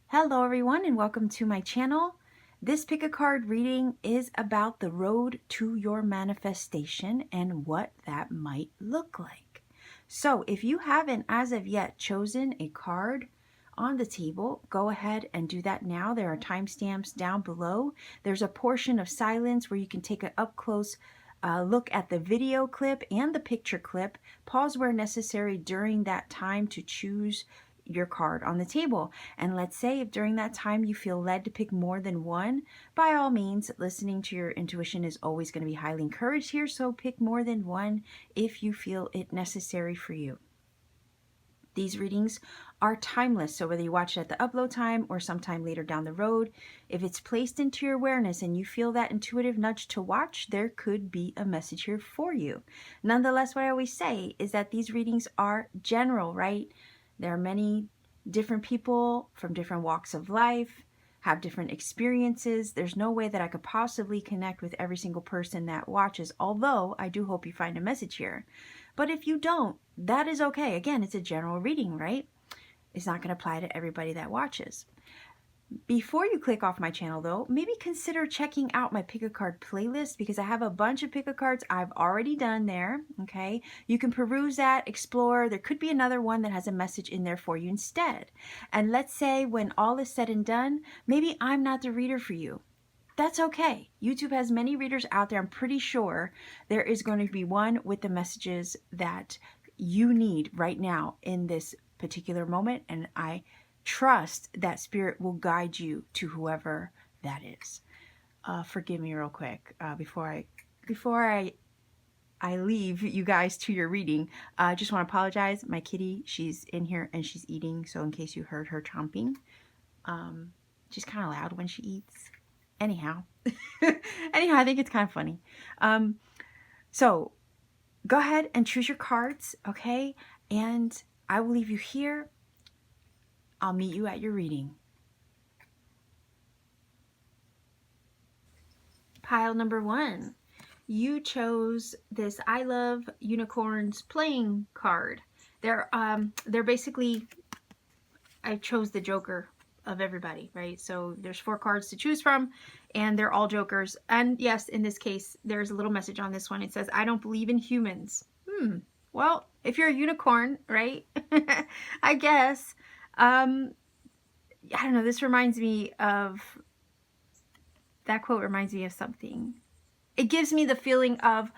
Hello everyone and welcome to my channel. This pick a card reading is about the road to your manifestation and what that might look like. So if you haven't as of yet chosen a card on the table, go ahead and do that now. There are timestamps down below. There's a portion of silence where you can take an up close look at the video clip and the picture clip. Pause where necessary during that time to choose your card on the table. And let's say if during that time you feel led to pick more than one, by all means, listening to your intuition is always going to be highly encouraged here. So pick more than one if you feel it necessary for you. These readings are timeless, so whether you watch it at the upload time or sometime later down the road, if it's placed into your awareness and you feel that intuitive nudge to watch, there could be a message here for you. Nonetheless, what I always say is that these readings are general, right? There are many different people from different walks of life, have different experiences. There's no way that I could possibly connect with every single person that watches, although I do hope you find a message here. But if you don't, that is okay. Again, it's a general reading, right? It's not going to apply to everybody that watches. Before you click off my channel though, maybe consider checking out my pick a card playlist because I have a bunch of pick a cards I've already done there, okay? You can peruse that, explore. There could be another one that has a message in there for you instead. And let's say when all is said and done, maybe I'm not the reader for you. That's okay. YouTube has many readers out there. I'm pretty sure there is going to be one with the messages that you need right now in this particular moment, and I trust that spirit will guide you to whoever that is. Forgive me real quick before I leave you guys to your reading. I just want to apologize. My kitty, she's in here and she's eating. So in case you heard her chomping, she's kind of loud when she eats. Anyhow, I think it's kind of funny. So go ahead and choose your cards, okay? And I will leave you here. I'll meet you at your reading. Pile number 1. You chose this I Love Unicorns playing card. They're basically, I chose the Joker of everybody, right? So there's 4 cards to choose from and they're all jokers. And yes, in this case, there's a little message on this one. It says, I don't believe in humans. Well, if you're a unicorn, right? I guess. I don't know, this reminds me of, that quote reminds me of something. It gives me the feeling of,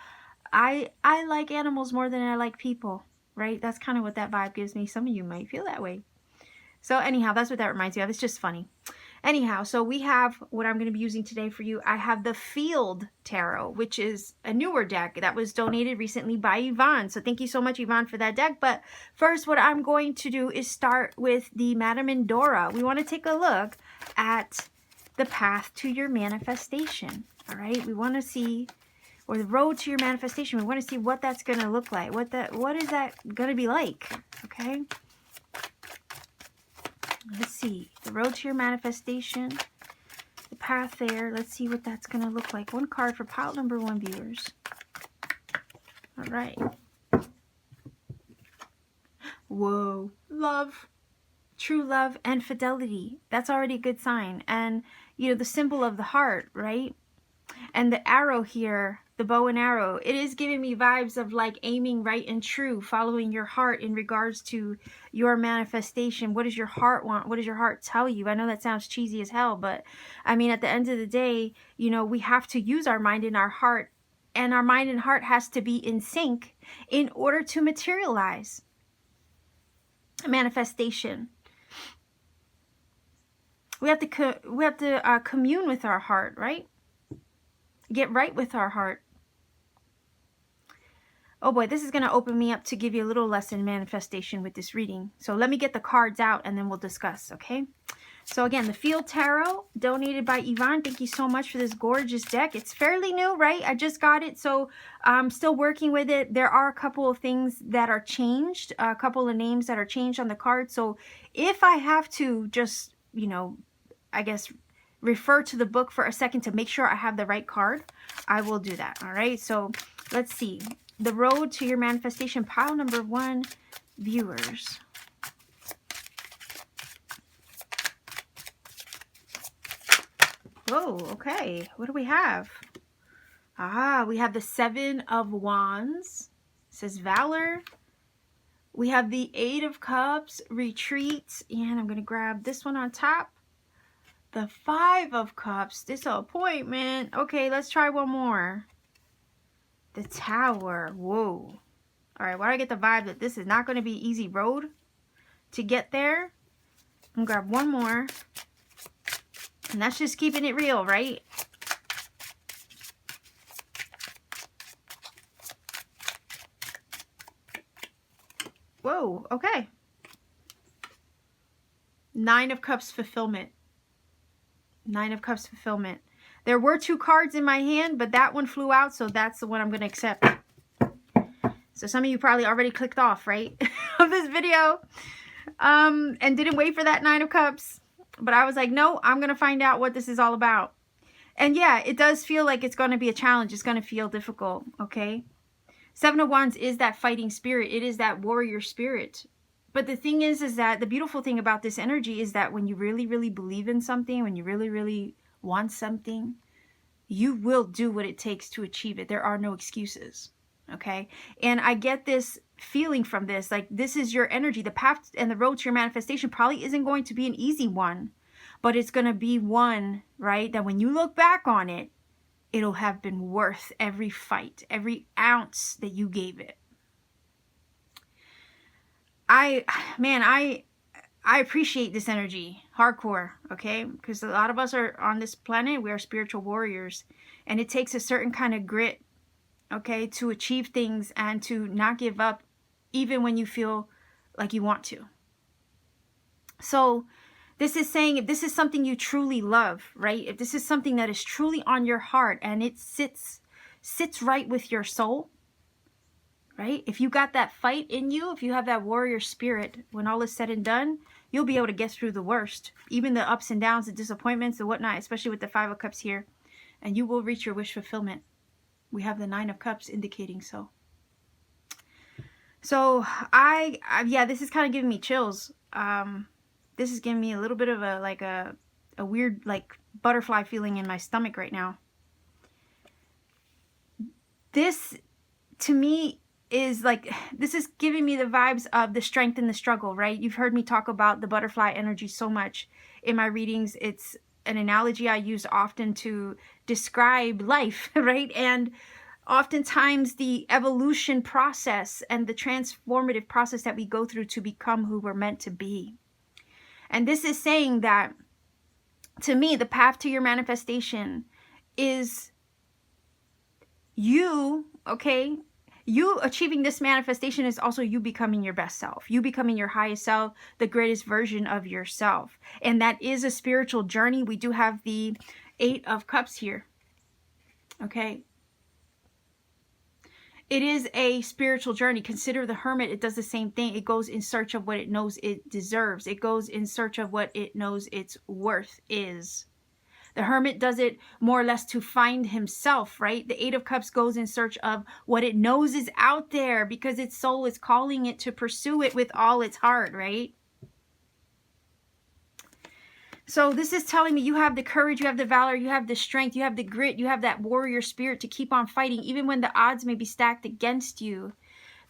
I like animals more than I like people, right? That's kind of what that vibe gives me. Some of you might feel that way. So anyhow, that's what that reminds me of. It's just funny. Anyhow, so we have what I'm going to be using today for you. I have the Field Tarot, which is a newer deck that was donated recently by Yvonne. So thank you so much, Yvonne, for that deck. But first, what I'm going to do is start with the Madame Endora. We want to take a look at the path to your manifestation. All right, we want to see, or the road to your manifestation. We want to see what that's going to look like. What is that going to be like? Okay. Let's see, the road to your manifestation, the path there. Let's see what that's going to look like. One card for pile number 1 viewers. All right. Whoa. Love. True love and fidelity. That's already a good sign. And, you know, the symbol of the heart, right? And the arrow here, the bow and arrow, it is giving me vibes of like aiming right and true, following your heart in regards to your manifestation. What does your heart want? What does your heart tell you? I know that sounds cheesy as hell, but I mean, at the end of the day, you know, we have to use our mind and our heart, and our mind and heart has to be in sync in order to materialize manifestation. We have to commune with our heart, right? Get right with our heart. Oh boy, this is going to open me up to give you a little lesson manifestation with this reading. So let me get the cards out and then we'll discuss, okay? So again, the Field Tarot, donated by Yvonne. Thank you so much for this gorgeous deck. It's fairly new, right? I just got it, so I'm still working with it. There are a couple of things that are changed, a couple of names that are changed on the card. So if I have to just, you know, I guess refer to the book for a second to make sure I have the right card, I will do that. All right, so let's see. the road to your manifestation, pile number 1, viewers. Whoa, okay. What do we have? Ah, we have the 7 of Wands. It says Valor. We have the 8 of Cups, retreat. And I'm going to grab this one on top. The 5 of Cups, disappointment. Okay, let's try one more. The Tower. Whoa. All right, why do I get the vibe that this is not going to be an easy road to get there? I'm going to grab one more. And that's just keeping it real, right? Whoa, okay. 9 of Cups, fulfillment. 9 of Cups, fulfillment. There were 2 cards in my hand, but that one flew out, so that's the one I'm going to accept. So some of you probably already clicked off, right, of this video, and didn't wait for that 9 of Cups. But I was like, no, I'm going to find out what this is all about. And yeah, it does feel like it's going to be a challenge. It's going to feel difficult, okay? 7 of Wands is that fighting spirit. It is that warrior spirit. But the thing is that the beautiful thing about this energy is that when you really, really believe in something, when you really, really want something, you will do what it takes to achieve it. There are no excuses, okay? And I get this feeling from this, like this is your energy. The path and the road to your manifestation probably isn't going to be an easy one, but it's going to be one, right, that when you look back on it, it'll have been worth every fight, every ounce that you gave it. I appreciate this energy hardcore, okay? Because a lot of us are on this planet, we are spiritual warriors, and it takes a certain kind of grit, okay, to achieve things and to not give up even when you feel like you want to. So this is saying, if this is something you truly love, right? If this is something that is truly on your heart and it sits right with your soul, right? If you got that fight in you, if you have that warrior spirit, when all is said and done, you'll be able to get through the worst, even the ups and downs, the disappointments, the whatnot, especially with the 5 of Cups here, and you will reach your wish fulfillment. We have the 9 of Cups indicating so. So yeah, this is kind of giving me chills. This is giving me a little bit of a weird, like, butterfly feeling in my stomach right now. This, to me, is like, this is giving me the vibes of the strength in the struggle, right? You've heard me talk about the butterfly energy so much in my readings. It's an analogy I use often to describe life, right? And oftentimes the evolution process and the transformative process that we go through to become who we're meant to be. And this is saying that, to me, the path to your manifestation is you, okay? You achieving this manifestation is also you becoming your best self. You becoming your highest self, the greatest version of yourself. And that is a spiritual journey. We do have the 8 of Cups here, okay? It is a spiritual journey. Consider the Hermit. It does the same thing. It goes in search of what it knows it deserves. It goes in search of what it knows its worth is. The Hermit does it more or less to find himself, right? The 8 of Cups goes in search of what it knows is out there because its soul is calling it to pursue it with all its heart, right? So this is telling me you have the courage, you have the valor, you have the strength, you have the grit, you have that warrior spirit to keep on fighting, even when the odds may be stacked against you.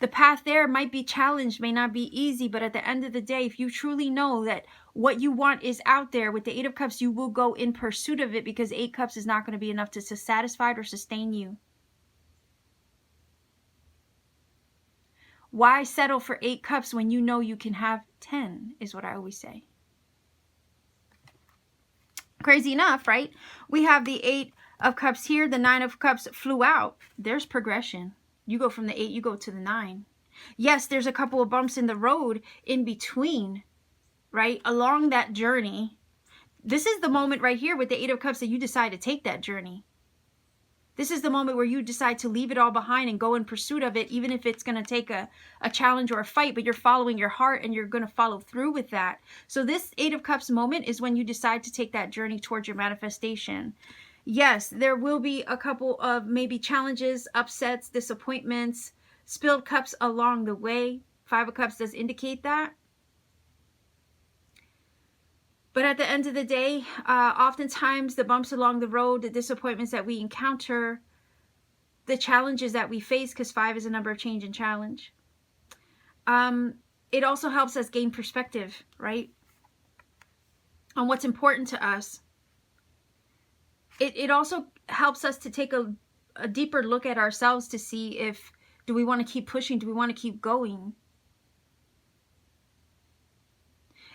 The path there might be challenged, may not be easy, but at the end of the day, if you truly know that what you want is out there, with the 8 of Cups, you will go in pursuit of it because 8 Cups is not going to be enough to satisfy or sustain you. Why settle for 8 Cups when you know you can have 10, is what I always say. Crazy enough, right? We have the 8 of Cups here. The 9 of Cups flew out. There's progression. You go from the 8, you go to the 9. Yes, there's a couple of bumps in the road in between, right? Along that journey. This is the moment right here with the 8 of Cups that you decide to take that journey. This is the moment where you decide to leave it all behind and go in pursuit of it, even if it's going to take a challenge or a fight, but you're following your heart and you're going to follow through with that. So this 8 of Cups moment is when you decide to take that journey towards your manifestation. Yes, there will be a couple of maybe challenges, upsets, disappointments, spilled cups along the way. Five of Cups does indicate that. But at the end of the day, oftentimes the bumps along the road, the disappointments that we encounter, the challenges that we face, because 5 is a number of change and challenge, it also helps us gain perspective, right, on what's important to us. It also helps us to take a deeper look at ourselves to see if, do we want to keep pushing? Do we want to keep going?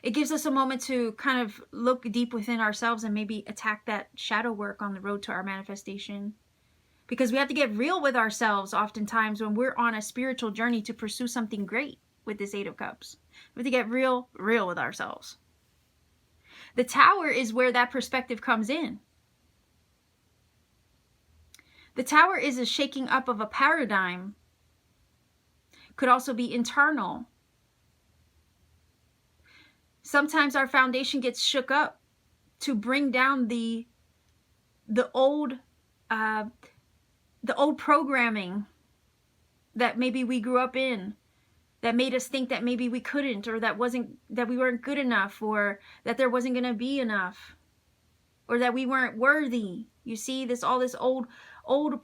It gives us a moment to kind of look deep within ourselves and maybe attack that shadow work on the road to our manifestation. Because we have to get real with ourselves oftentimes when we're on a spiritual journey to pursue something great with this 8 of Cups. We have to get real with ourselves. The Tower is where that perspective comes in. The Tower is a shaking up of a paradigm. Could also be internal. Sometimes our foundation gets shook up to bring down the old programming that maybe we grew up in, that made us think that maybe we couldn't, or that we weren't good enough, or that there wasn't going to be enough, or that we weren't worthy. You see, all this old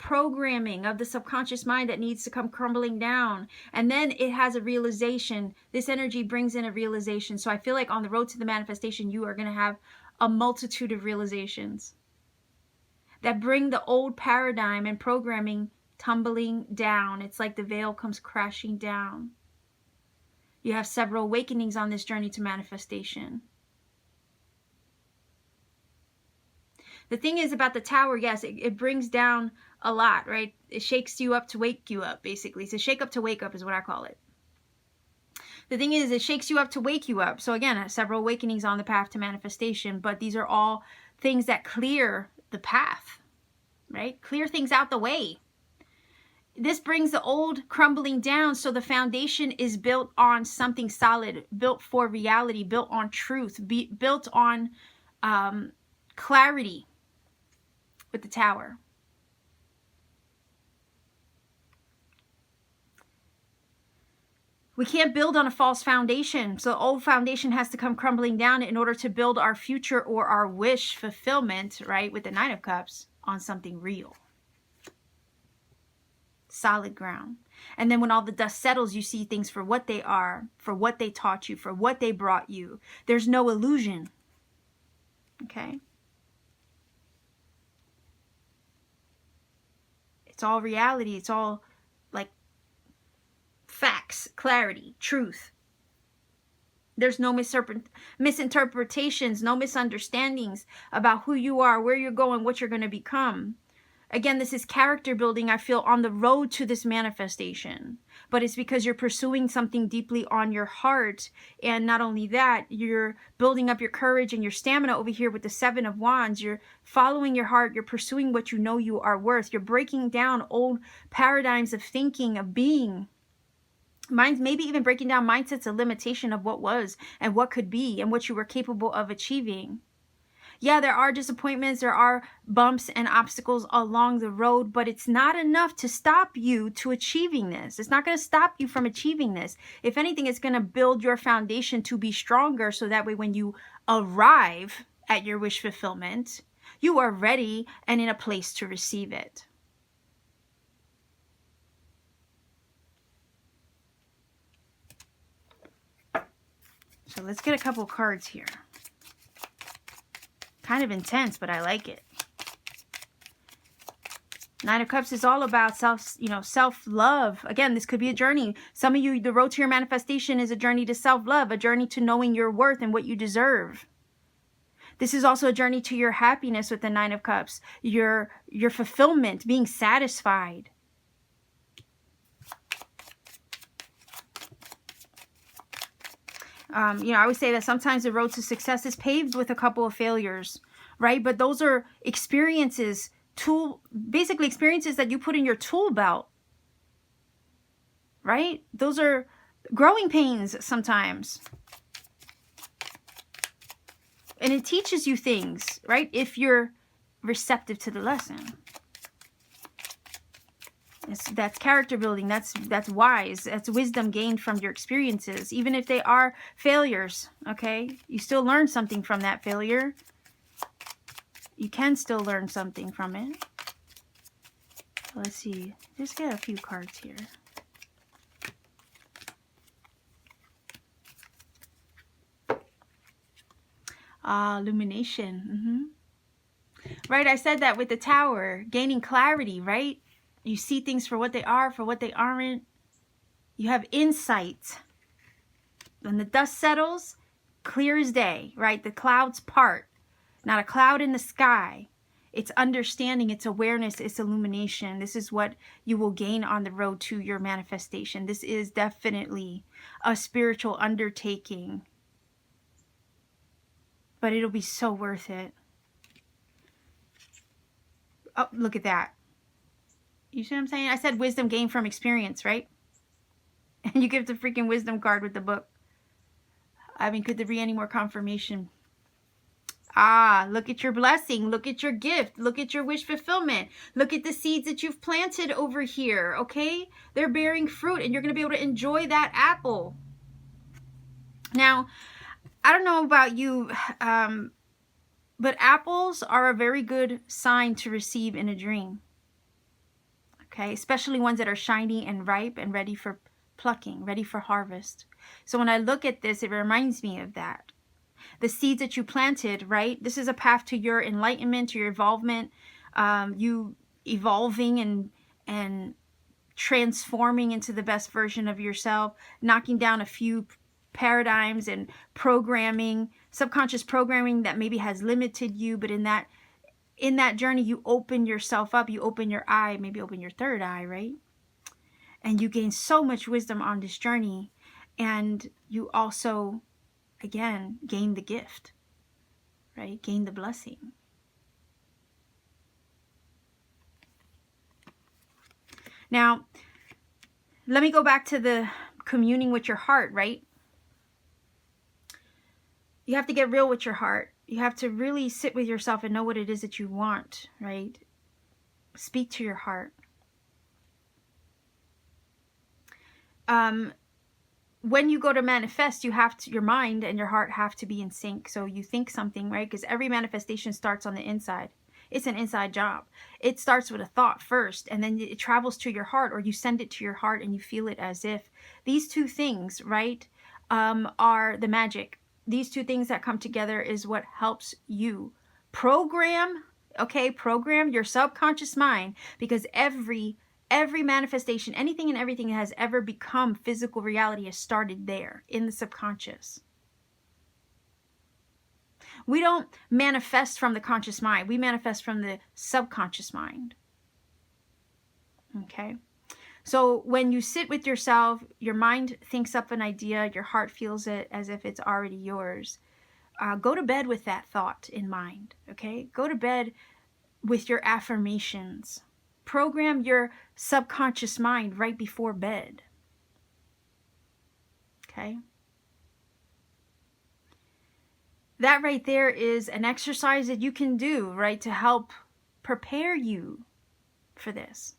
programming of the subconscious mind that needs to come crumbling down. And then it has a realization. This energy brings in a realization. So I feel like on the road to the manifestation, you are going to have a multitude of realizations that bring the old paradigm and programming tumbling down. It's like the veil comes crashing down. You have several awakenings on this journey to manifestation. The thing is about the Tower, yes, it brings down a lot, right? It shakes you up to wake you up, basically. So shake up to wake up is what I call it. The thing is, it shakes you up to wake you up. So again, several awakenings on the path to manifestation, but these are all things that clear the path, right? Clear things out the way. This brings the old crumbling down, so the foundation is built on something solid, built for reality, built on truth, built on clarity with the Tower. We can't build on a false foundation. So the old foundation has to come crumbling down in order to build our future or our wish fulfillment, right, with the 9 of Cups, on something real. Solid ground. And then when all the dust settles, you see things for what they are, for what they taught you, for what they brought you. There's no illusion. Okay? It's all reality. It's all like facts, clarity, truth. There's no misinterpretations, no misunderstandings about who you are, where you're going, what you're going to become. Again, this is character building, I feel, on the road to this manifestation. But it's because you're pursuing something deeply on your heart. And not only that, you're building up your courage and your stamina over here with the 7 of Wands. You're following your heart. You're pursuing what you know you are worth. You're breaking down old paradigms of thinking, of being. Maybe even breaking down mindsets of limitation of what was and what could be and what you were capable of achieving. Yeah, there are disappointments, there are bumps and obstacles along the road, but it's not enough to stop you to achieving this. It's not going to stop you from achieving this. If anything, it's going to build your foundation to be stronger, so that way when you arrive at your wish fulfillment, you are ready and in a place to receive it. So let's get a couple cards here. Kind of intense, but I like it. 9 of Cups is all about self-love. Again, this could be a journey. Some of you, the road to your manifestation is a journey to self-love, a journey to knowing your worth and what you deserve. This is also a journey to your happiness with the 9 of Cups, your fulfillment, being satisfied. I always say that sometimes the road to success is paved with a couple of failures, right? But those are experiences, basically experiences that you put in your tool belt, right? Those are growing pains sometimes. And it teaches you things, right? If you're receptive to the lesson. That's character building. That's wise. That's wisdom gained from your experiences. Even if they are failures, okay? You still learn something from that failure. You can still learn something from it. Let's see. Just get a few cards here. Illumination. Right, I said that with the Tower. Gaining clarity, right? You see things for what they are, for what they aren't. You have insight. When the dust settles, clear as day, right? The clouds part. Not a cloud in the sky. It's understanding, it's awareness, it's illumination. This is what you will gain on the road to your manifestation. This is definitely a spiritual undertaking. But it'll be so worth it. Oh, look at that. You see what I'm saying? I said wisdom gained from experience, right? And you give the freaking wisdom card with the book. I mean, could there be any more confirmation? Look at your blessing. Look at your gift. Look at your wish fulfillment. Look at the seeds that you've planted over here, okay? They're bearing fruit, and you're going to be able to enjoy that apple. Now, I don't know about you, but apples are a very good sign to receive in a dream. Okay, especially ones that are shiny and ripe and ready for plucking, ready for harvest. So when I look at this, it reminds me of that. The seeds that you planted, right? This is a path to your enlightenment, to your involvement, you evolving and transforming into the best version of yourself, knocking down a few paradigms and programming, subconscious programming that maybe has limited you, but in that journey, you open yourself up, you open your eye, maybe open your third eye, right? And you gain so much wisdom on this journey. And you also, again, gain the gift, right? Gain the blessing. Now, let me go back to the communing with your heart, right? You have to get real with your heart. You have to really sit with yourself and know what it is that you want, right? Speak to your heart. When you go to manifest, you have to, your mind and your heart have to be in sync. So you think something, right? Because every manifestation starts on the inside. It's an inside job. It starts with a thought first, and then it travels to your heart, or you send it to your heart and you feel it as if. These two things, right, are the magic. These two things that come together is what helps you program, okay, program your subconscious mind, because every manifestation, anything and everything that has ever become physical reality has started there in the subconscious. We don't manifest from the conscious mind. We manifest from the subconscious mind. Okay? So when you sit with yourself, your mind thinks up an idea, your heart feels it as if it's already yours. Go to bed with that thought in mind, okay? Go to bed with your affirmations. Program your subconscious mind right before bed, okay? That right there is an exercise that you can do, right, to help prepare you for this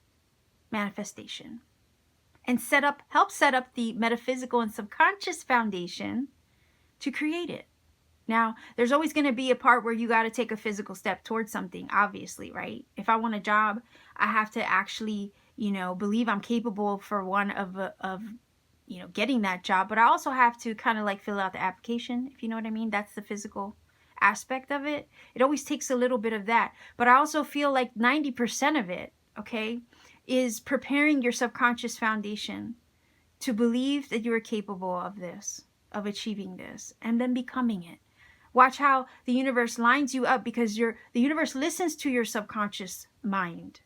manifestation and help set up the metaphysical and subconscious foundation to create it. Now, there's always going to be a part where you got to take a physical step towards something, obviously, right? If I want a job, I have to actually, believe I'm capable for one of getting that job. But I also have to kind of like fill out the application, if you know what I mean. That's the physical aspect of it. It always takes a little bit of that. But I also feel like 90% of it, okay, is preparing your subconscious foundation to believe that you are capable of this, of achieving this, and then becoming it. Watch how the universe lines you up, because the universe listens to your subconscious mind.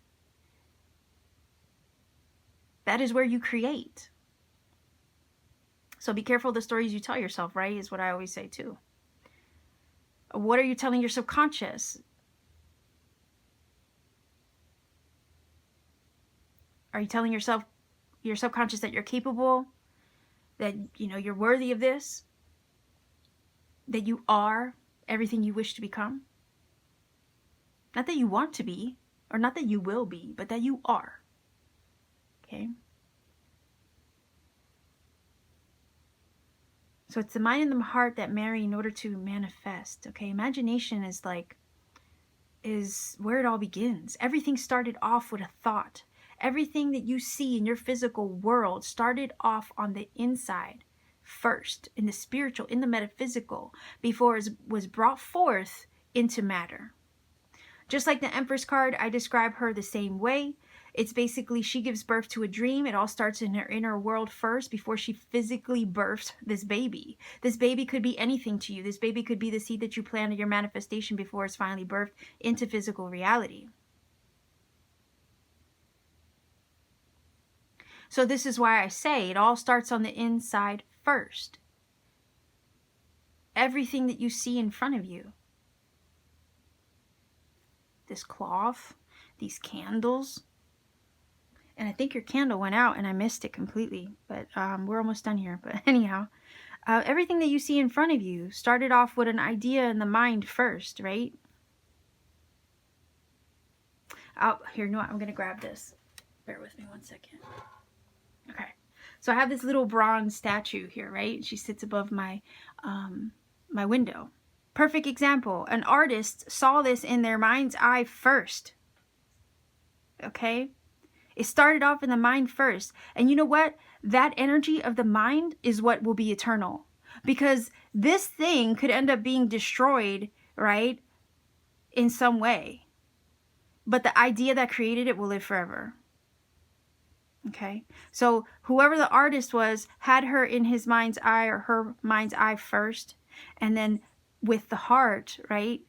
That is where you create. So be careful of the stories you tell yourself, right? Is what I always say too. What are you telling your subconscious? Are you telling yourself, your subconscious, that you're capable, that you're worthy of this, that you are everything you wish to become? Not that you want to be, or not that you will be, but that you are. Okay. So it's the mind and the heart that marry in order to manifest. Okay. Imagination is where it all begins. Everything started off with a thought. Everything that you see in your physical world started off on the inside first, in the spiritual, in the metaphysical, before it was brought forth into matter. Just like the Empress card, I describe her the same way. It's basically she gives birth to a dream. It all starts in her inner world first before she physically births this baby. This baby could be anything to you. This baby could be the seed that you planted, your manifestation, before it's finally birthed into physical reality. So this is why I say it all starts on the inside first. Everything that you see in front of you. This cloth, these candles. And I think your candle went out and I missed it completely. But we're almost done here. But anyhow, everything that you see in front of you started off with an idea in the mind first, right? Oh, here, you know what? I'm going to grab this. Bear with me one second. Okay. So I have this little bronze statue here, right? She sits above my my window. Perfect example. An artist saw this in their mind's eye first. Okay? It started off in the mind first. And you know what? That energy of the mind is what will be eternal. Because this thing could end up being destroyed, right? In some way. But the idea that created it will live forever. Okay? So whoever the artist was had her in his mind's eye or her mind's eye first. And then with the heart, right?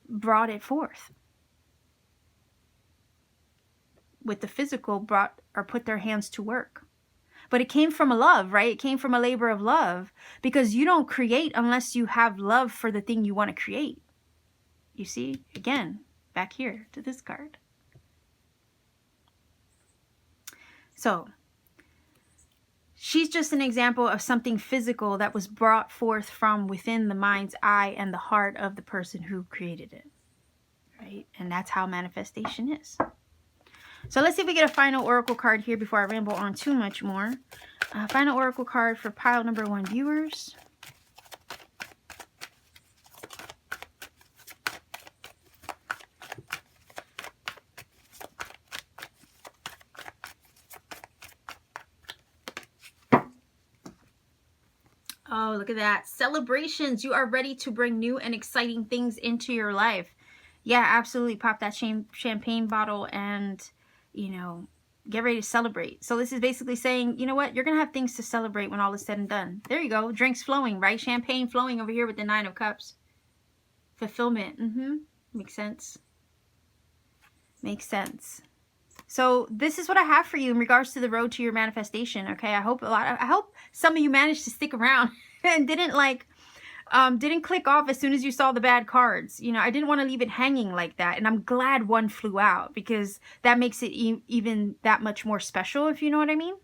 Brought it forth. With the physical brought or put their hands to work. But it came from a love, right? It came from a labor of love, because you don't create unless you have love for the thing you want to create. You see, again, back here to this card. So she's just an example of something physical that was brought forth from within the mind's eye and the heart of the person who created it, right? And that's how manifestation is. So let's see if we get a final oracle card here before I ramble on too much more. Final oracle card for pile number 1 viewers. Oh, look at that. Celebrations. You are ready to bring new and exciting things into your life. Yeah, absolutely. Pop that champagne bottle and, you know, get ready to celebrate. So this is basically saying, you know what? You're going to have things to celebrate when all is said and done. There you go. Drinks flowing, right? Champagne flowing over here with the 9 of Cups. Fulfillment. Makes sense. Makes sense. So this is what I have for you in regards to the road to your manifestation. Okay, I hope some of you managed to stick around and didn't click off as soon as you saw the bad cards. You know, I didn't want to leave it hanging like that, and I'm glad one flew out, because that makes it even that much more special, if you know what I mean.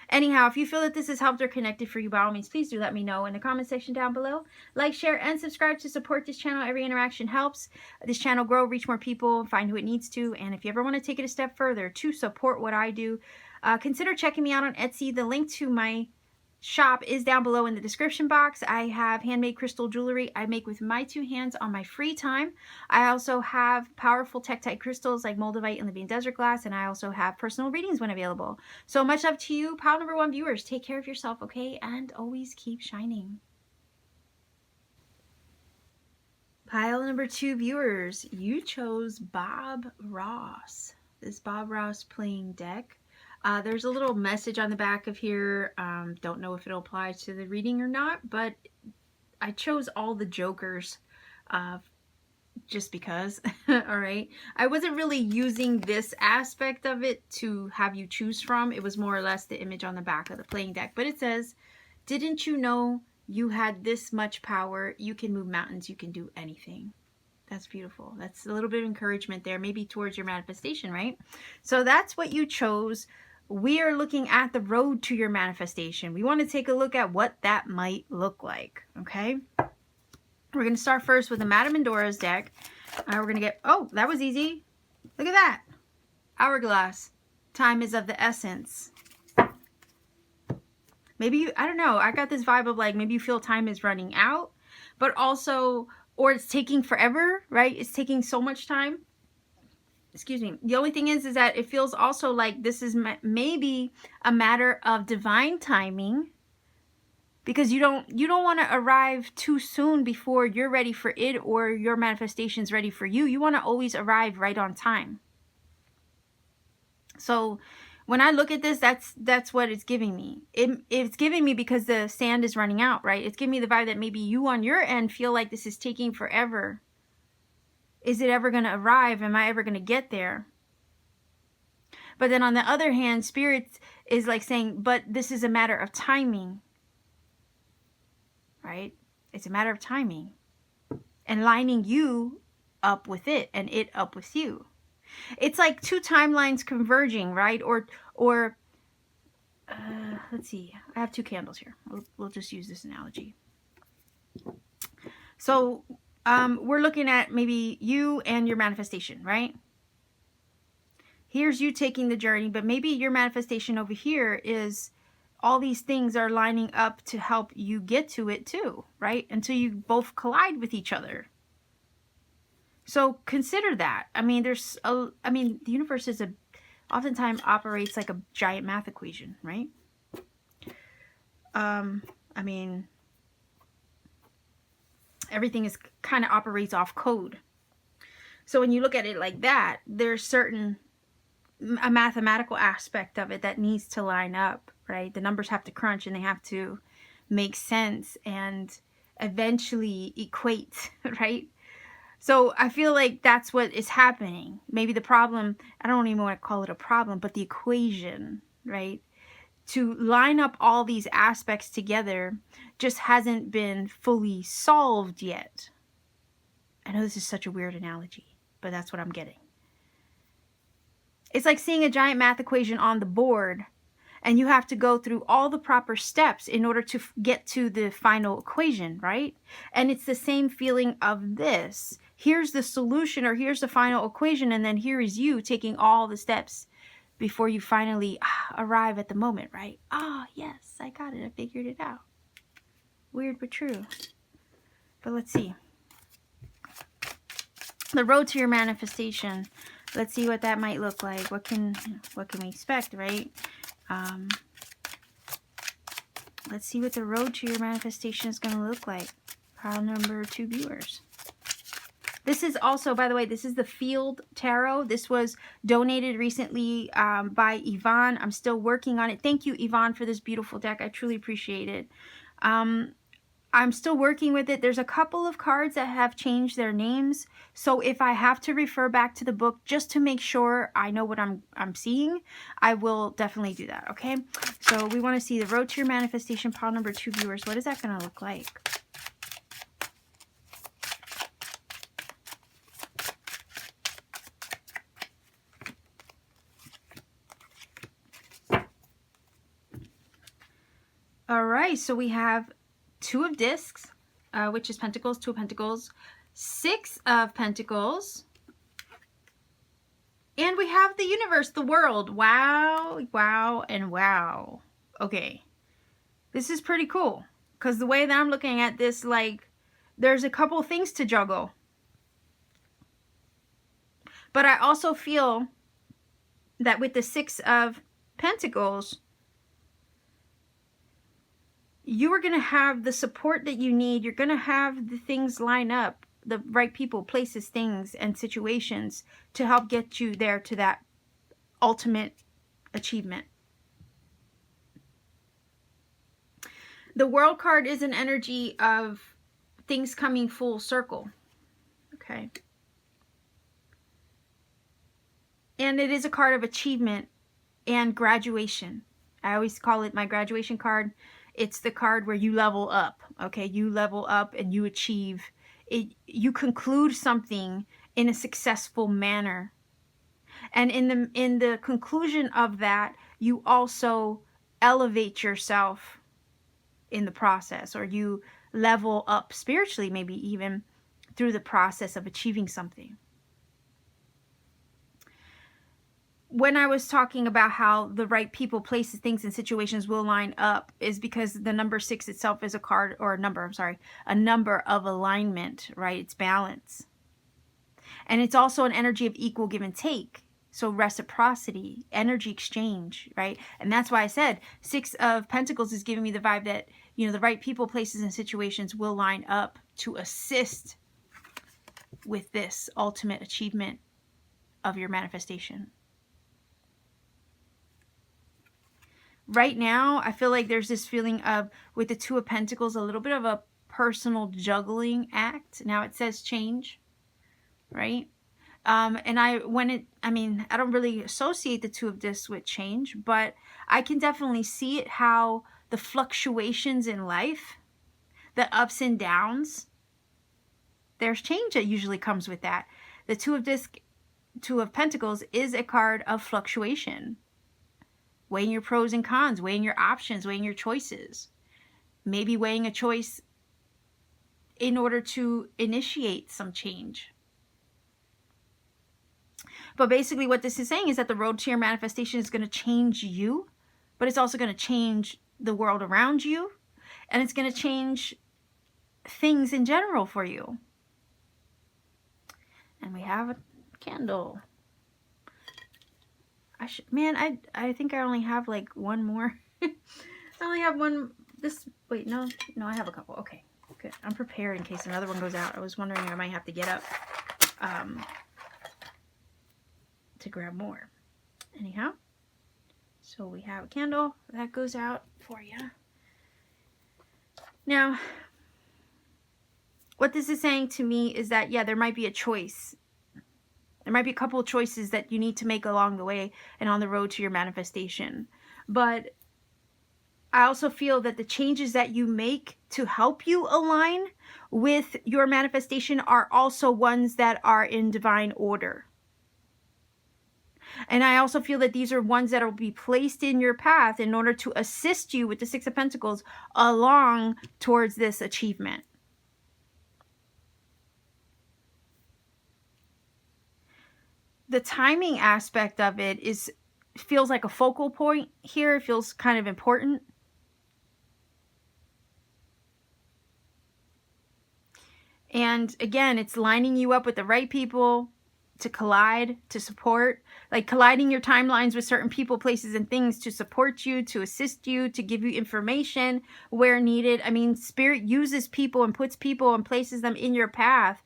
Anyhow, if you feel that this has helped or connected for you, by all means, please do let me know in the comment section down below. Like, share, and subscribe to support this channel. Every interaction helps this channel grow, reach more people, find who it needs to. And if you ever want to take it a step further to support what I do, consider checking me out on Etsy. The link to my shop is down below in the description box. I have handmade crystal jewelry I make with my 2 hands on my free time. I also have powerful tektite crystals like moldavite and Libyan desert glass, and I also have personal readings when available. So much love to you, pile number 1 viewers. Take care of yourself, okay? And always keep shining. Pile number 2 viewers, you chose Bob Ross. This Bob Ross playing deck. There's a little message on the back of here. Don't know if it'll apply to the reading or not, but I chose all the jokers just because. All right. I wasn't really using this aspect of it to have you choose from. It was more or less the image on the back of the playing deck. But it says, didn't you know you had this much power? You can move mountains. You can do anything. That's beautiful. That's a little bit of encouragement there, maybe towards your manifestation, right? So that's what you chose. We are looking at the road to your manifestation. We want to take a look at what that might look like, okay? We're going to start first with the Madame Endora's deck. We're going to get, oh, that was easy. Look at that. Hourglass. Time is of the essence. Maybe you, I don't know, I got this vibe of like maybe you feel time is running out, but also, or it's taking forever, right? It's taking so much time. Excuse me. The only thing is that it feels also like this is maybe a matter of divine timing, because you don't want to arrive too soon before you're ready for it or your manifestation's ready for you. You want to always arrive right on time. So when I look at this, that's what it's giving me. It's giving me, because the sand is running out, right? It's giving me the vibe that maybe you on your end feel like this is taking forever. Is it ever going to arrive? Am I ever going to get there? But then on the other hand, Spirit is like saying, but this is a matter of timing, right? It's a matter of timing and lining you up with it and it up with you. It's like two timelines converging, right? Or let's see. I have two candles here. We'll just use this analogy. So we're looking at maybe you and your manifestation, right? Here's you taking the journey, but maybe your manifestation over here is all these things are lining up to help you get to it too, right? Until you both collide with each other. So consider that. I mean, the universe is oftentimes operates like a giant math equation, right? I mean, everything is kind of operates off code. So when you look at it like that, there's a mathematical aspect of it that needs to line up, right? The numbers have to crunch and they have to make sense and eventually equate, right? So I feel like that's what is happening. Maybe the problem, I don't even want to call it a problem, but the equation, right? To line up all these aspects together just hasn't been fully solved yet. I know this is such a weird analogy, but that's what I'm getting. It's like seeing a giant math equation on the board, and you have to go through all the proper steps in order to get to the final equation, right? And it's the same feeling of this. Here's the solution, or here's the final equation, and then here is you taking all the steps before you finally arrive at the moment, right? Ah, yes, I got it. I figured it out. Weird but true. But let's see. The road to your manifestation. Let's see what that might look like. What can we expect, right? Let's see what the road to your manifestation is going to look like. Pile number 2 viewers. This is also, by the way, this is the Field Tarot. This was donated recently by Yvonne. I'm still working on it. Thank you, Yvonne, for this beautiful deck. I truly appreciate it. I'm still working with it. There's a couple of cards that have changed their names. So if I have to refer back to the book just to make sure I know what I'm seeing, I will definitely do that, okay? So we want to see the road to your manifestation, pile number 2 viewers. What is that going to look like? All right, so we have 2 of discs, which is Pentacles, 2 of Pentacles, 6 of Pentacles, and we have the universe, the world. Wow, wow, and wow. Okay, this is pretty cool, because the way that I'm looking at this, like, there's a couple things to juggle. But I also feel that with the 6 of Pentacles, you are going to have the support that you need. You're going to have the things line up, the right people, places, things, and situations to help get you there to that ultimate achievement. The World card is an energy of things coming full circle. Okay. And it is a card of achievement and graduation. I always call it my graduation card. It's the card where you level up, okay? You level up and you achieve it. You conclude something in a successful manner. And in the conclusion of that, you also elevate yourself in the process, or you level up spiritually, maybe even through the process of achieving something. when I was talking about how the right people, places, things, and situations will line up, is because the number 6 itself is a card, or a number, I'm sorry, a number of alignment, right? It's balance. And it's also an energy of equal give and take. So reciprocity, energy exchange, right? And that's why I said 6 of Pentacles is giving me the vibe that, you know, the right people, places, and situations will line up to assist with this ultimate achievement of your manifestation. Right now, I feel like there's this feeling of, with the 2 of Pentacles, a little bit of a personal juggling act. Now it says change, right? And I don't really associate the 2 of this with change, but I can definitely see it, how the fluctuations in life, the ups and downs, there's change that usually comes with that. The 2 of Pentacles is a card of fluctuation. Weighing your pros and cons, weighing your options, weighing your choices. Maybe weighing a choice in order to initiate some change. But basically what this is saying is that the road to your manifestation is going to change you, but it's also going to change the world around you, and it's going to change things in general for you. And we have a candle. I think I only have like one more. I only have one. Wait, no, I have a couple. Okay, good. I'm prepared in case another one goes out. I was wondering if I might have to get up to grab more. Anyhow, so we have a candle that goes out for you. Now, what this is saying to me is that, yeah, there might be a choice. There might be a couple of choices that you need to make along the way and on the road to your manifestation. But I also feel that the changes that you make to help you align with your manifestation are also ones that are in divine order. And I also feel that these are ones that will be placed in your path in order to assist you with the 6 of Pentacles along towards this achievement. The timing aspect of it feels like a focal point here. It feels kind of important. And again, it's lining you up with the right people to collide, to support, like colliding your timelines with certain people, places, and things to support you, to assist you, to give you information where needed. I mean, Spirit uses people and puts people and places them in your path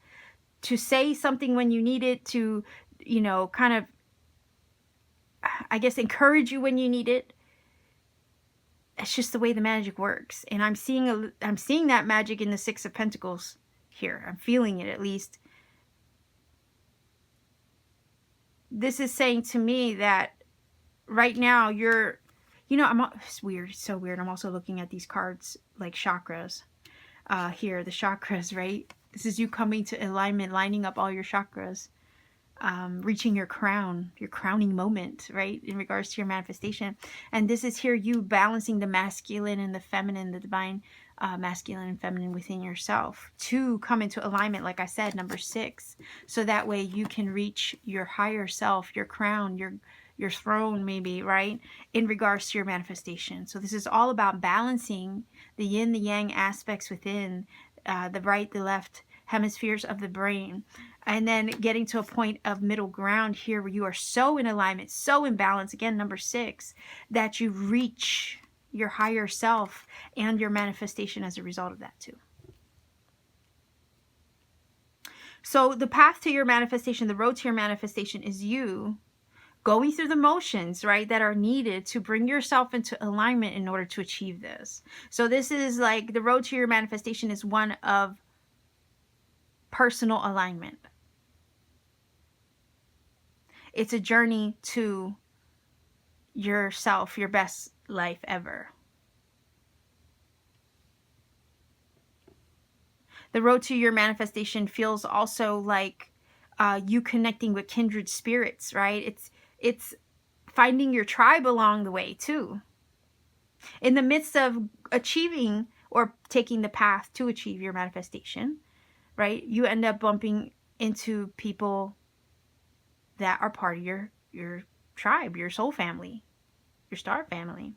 to say something when you need it, to, you know, kind of, I guess, encourage you when you need it. It's just the way the magic works. And I'm seeing that magic in the 6 of Pentacles here. I'm feeling it, at least. This is saying to me that right now you're, you know, it's weird. It's so weird. I'm also looking at these cards like chakras here, the chakras, right? This is you coming to alignment, lining up all your chakras, reaching your crowning moment, right? In regards to your manifestation. And this is here you balancing the masculine and the feminine, the divine masculine and feminine within yourself to come into alignment, like I said, number 6. So that way you can reach your higher self, your crown, your throne maybe, right? In regards to your manifestation. So this is all about balancing the yin, the yang aspects within the right, the left hemispheres of the brain. And then getting to a point of middle ground here where you are so in alignment, so in balance, again, number 6, that you reach your higher self and your manifestation as a result of that too. So the path to your manifestation, the road to your manifestation, is you going through the motions, right, that are needed to bring yourself into alignment in order to achieve this. So this is like the road to your manifestation is one of personal alignment. It's a journey to yourself, your best life ever. The road to your manifestation feels also like you connecting with kindred spirits, right? It's finding your tribe along the way too. In the midst of achieving or taking the path to achieve your manifestation, right? You end up bumping into people that are part of your tribe, your soul family, your star family.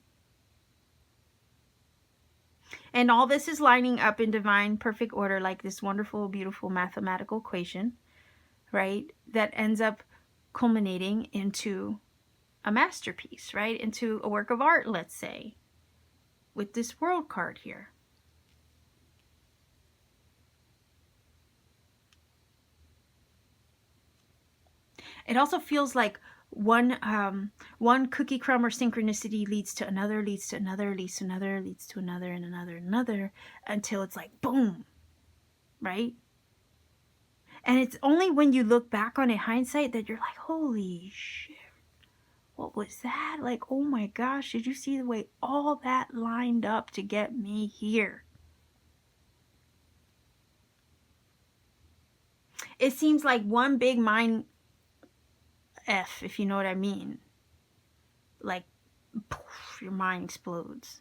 And all this is lining up in divine perfect order, like this wonderful, beautiful mathematical equation, right? That ends up culminating into a masterpiece, right? Into a work of art, let's say, with this world card here. It also feels like one cookie crumb or synchronicity leads to another, leads to another, leads to another, leads to another, and another, and another, until it's like boom, right? And it's only when you look back on it, hindsight, that you're like, holy shit, what was that? Like, oh my gosh, did you see the way all that lined up to get me here? It seems like one big mind F, if you know what I mean. Like, poof, your mind explodes.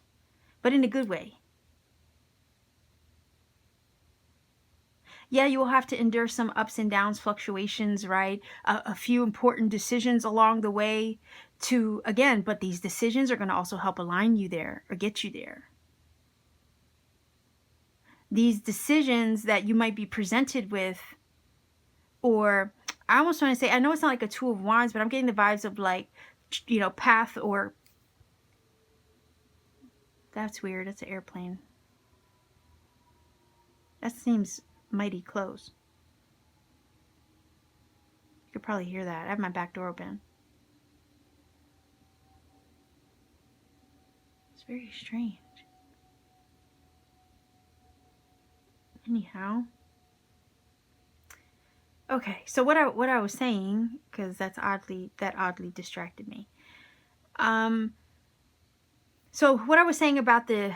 But in a good way. Yeah, you will have to endure some ups and downs, fluctuations, right? A few important decisions along the way to, again, but these decisions are going to also help align you there or get you there. These decisions that you might be presented with, or I almost want to say, I know it's not like a Two of Wands, but I'm getting the vibes of like, you know, path, or that's weird. That's an airplane. That seems mighty close. You could probably hear that. I have my back door open. It's very strange. Anyhow. Okay, so what I was saying, because that oddly distracted me. So what I was saying about the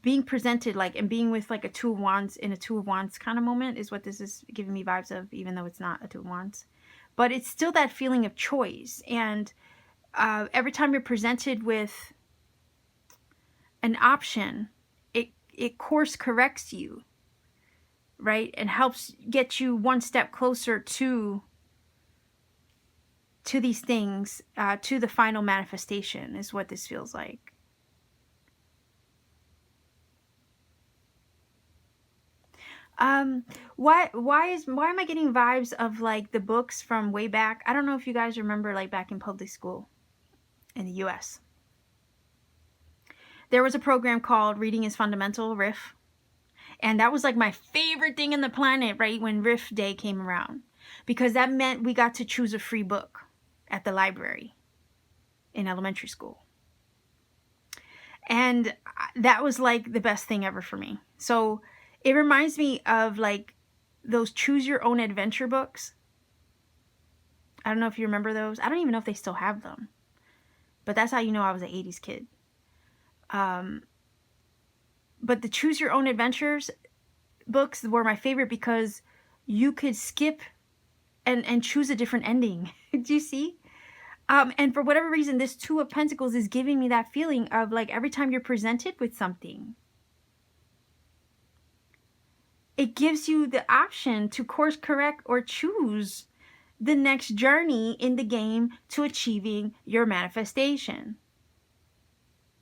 being presented, like, and being with like a Two of Wands in a Two of Wands kind of moment is what this is giving me vibes of, even though it's not a Two of Wands. But it's still that feeling of choice. And every time you're presented with an option, it course corrects you, right? And helps get you one step closer to these things, to the final manifestation, is what this feels like. Why am I getting vibes of like the books from way back? I don't know if you guys remember, like back in public school in the US. There was a program called Reading is Fundamental, RIF. And that was like my favorite thing in the planet, right? When RIF Day came around. Because that meant we got to choose a free book at the library in elementary school. And that was like the best thing ever for me. So it reminds me of like those choose your own adventure books. I don't know if you remember those. I don't even know if they still have them. But that's how you know I was an 80s kid. But the choose your own adventures books were my favorite because you could skip and choose a different ending. Do you see? And for whatever reason, this Two of Pentacles is giving me that feeling of like every time you're presented with something, it gives you the option to course correct or choose the next journey in the game to achieving your manifestation.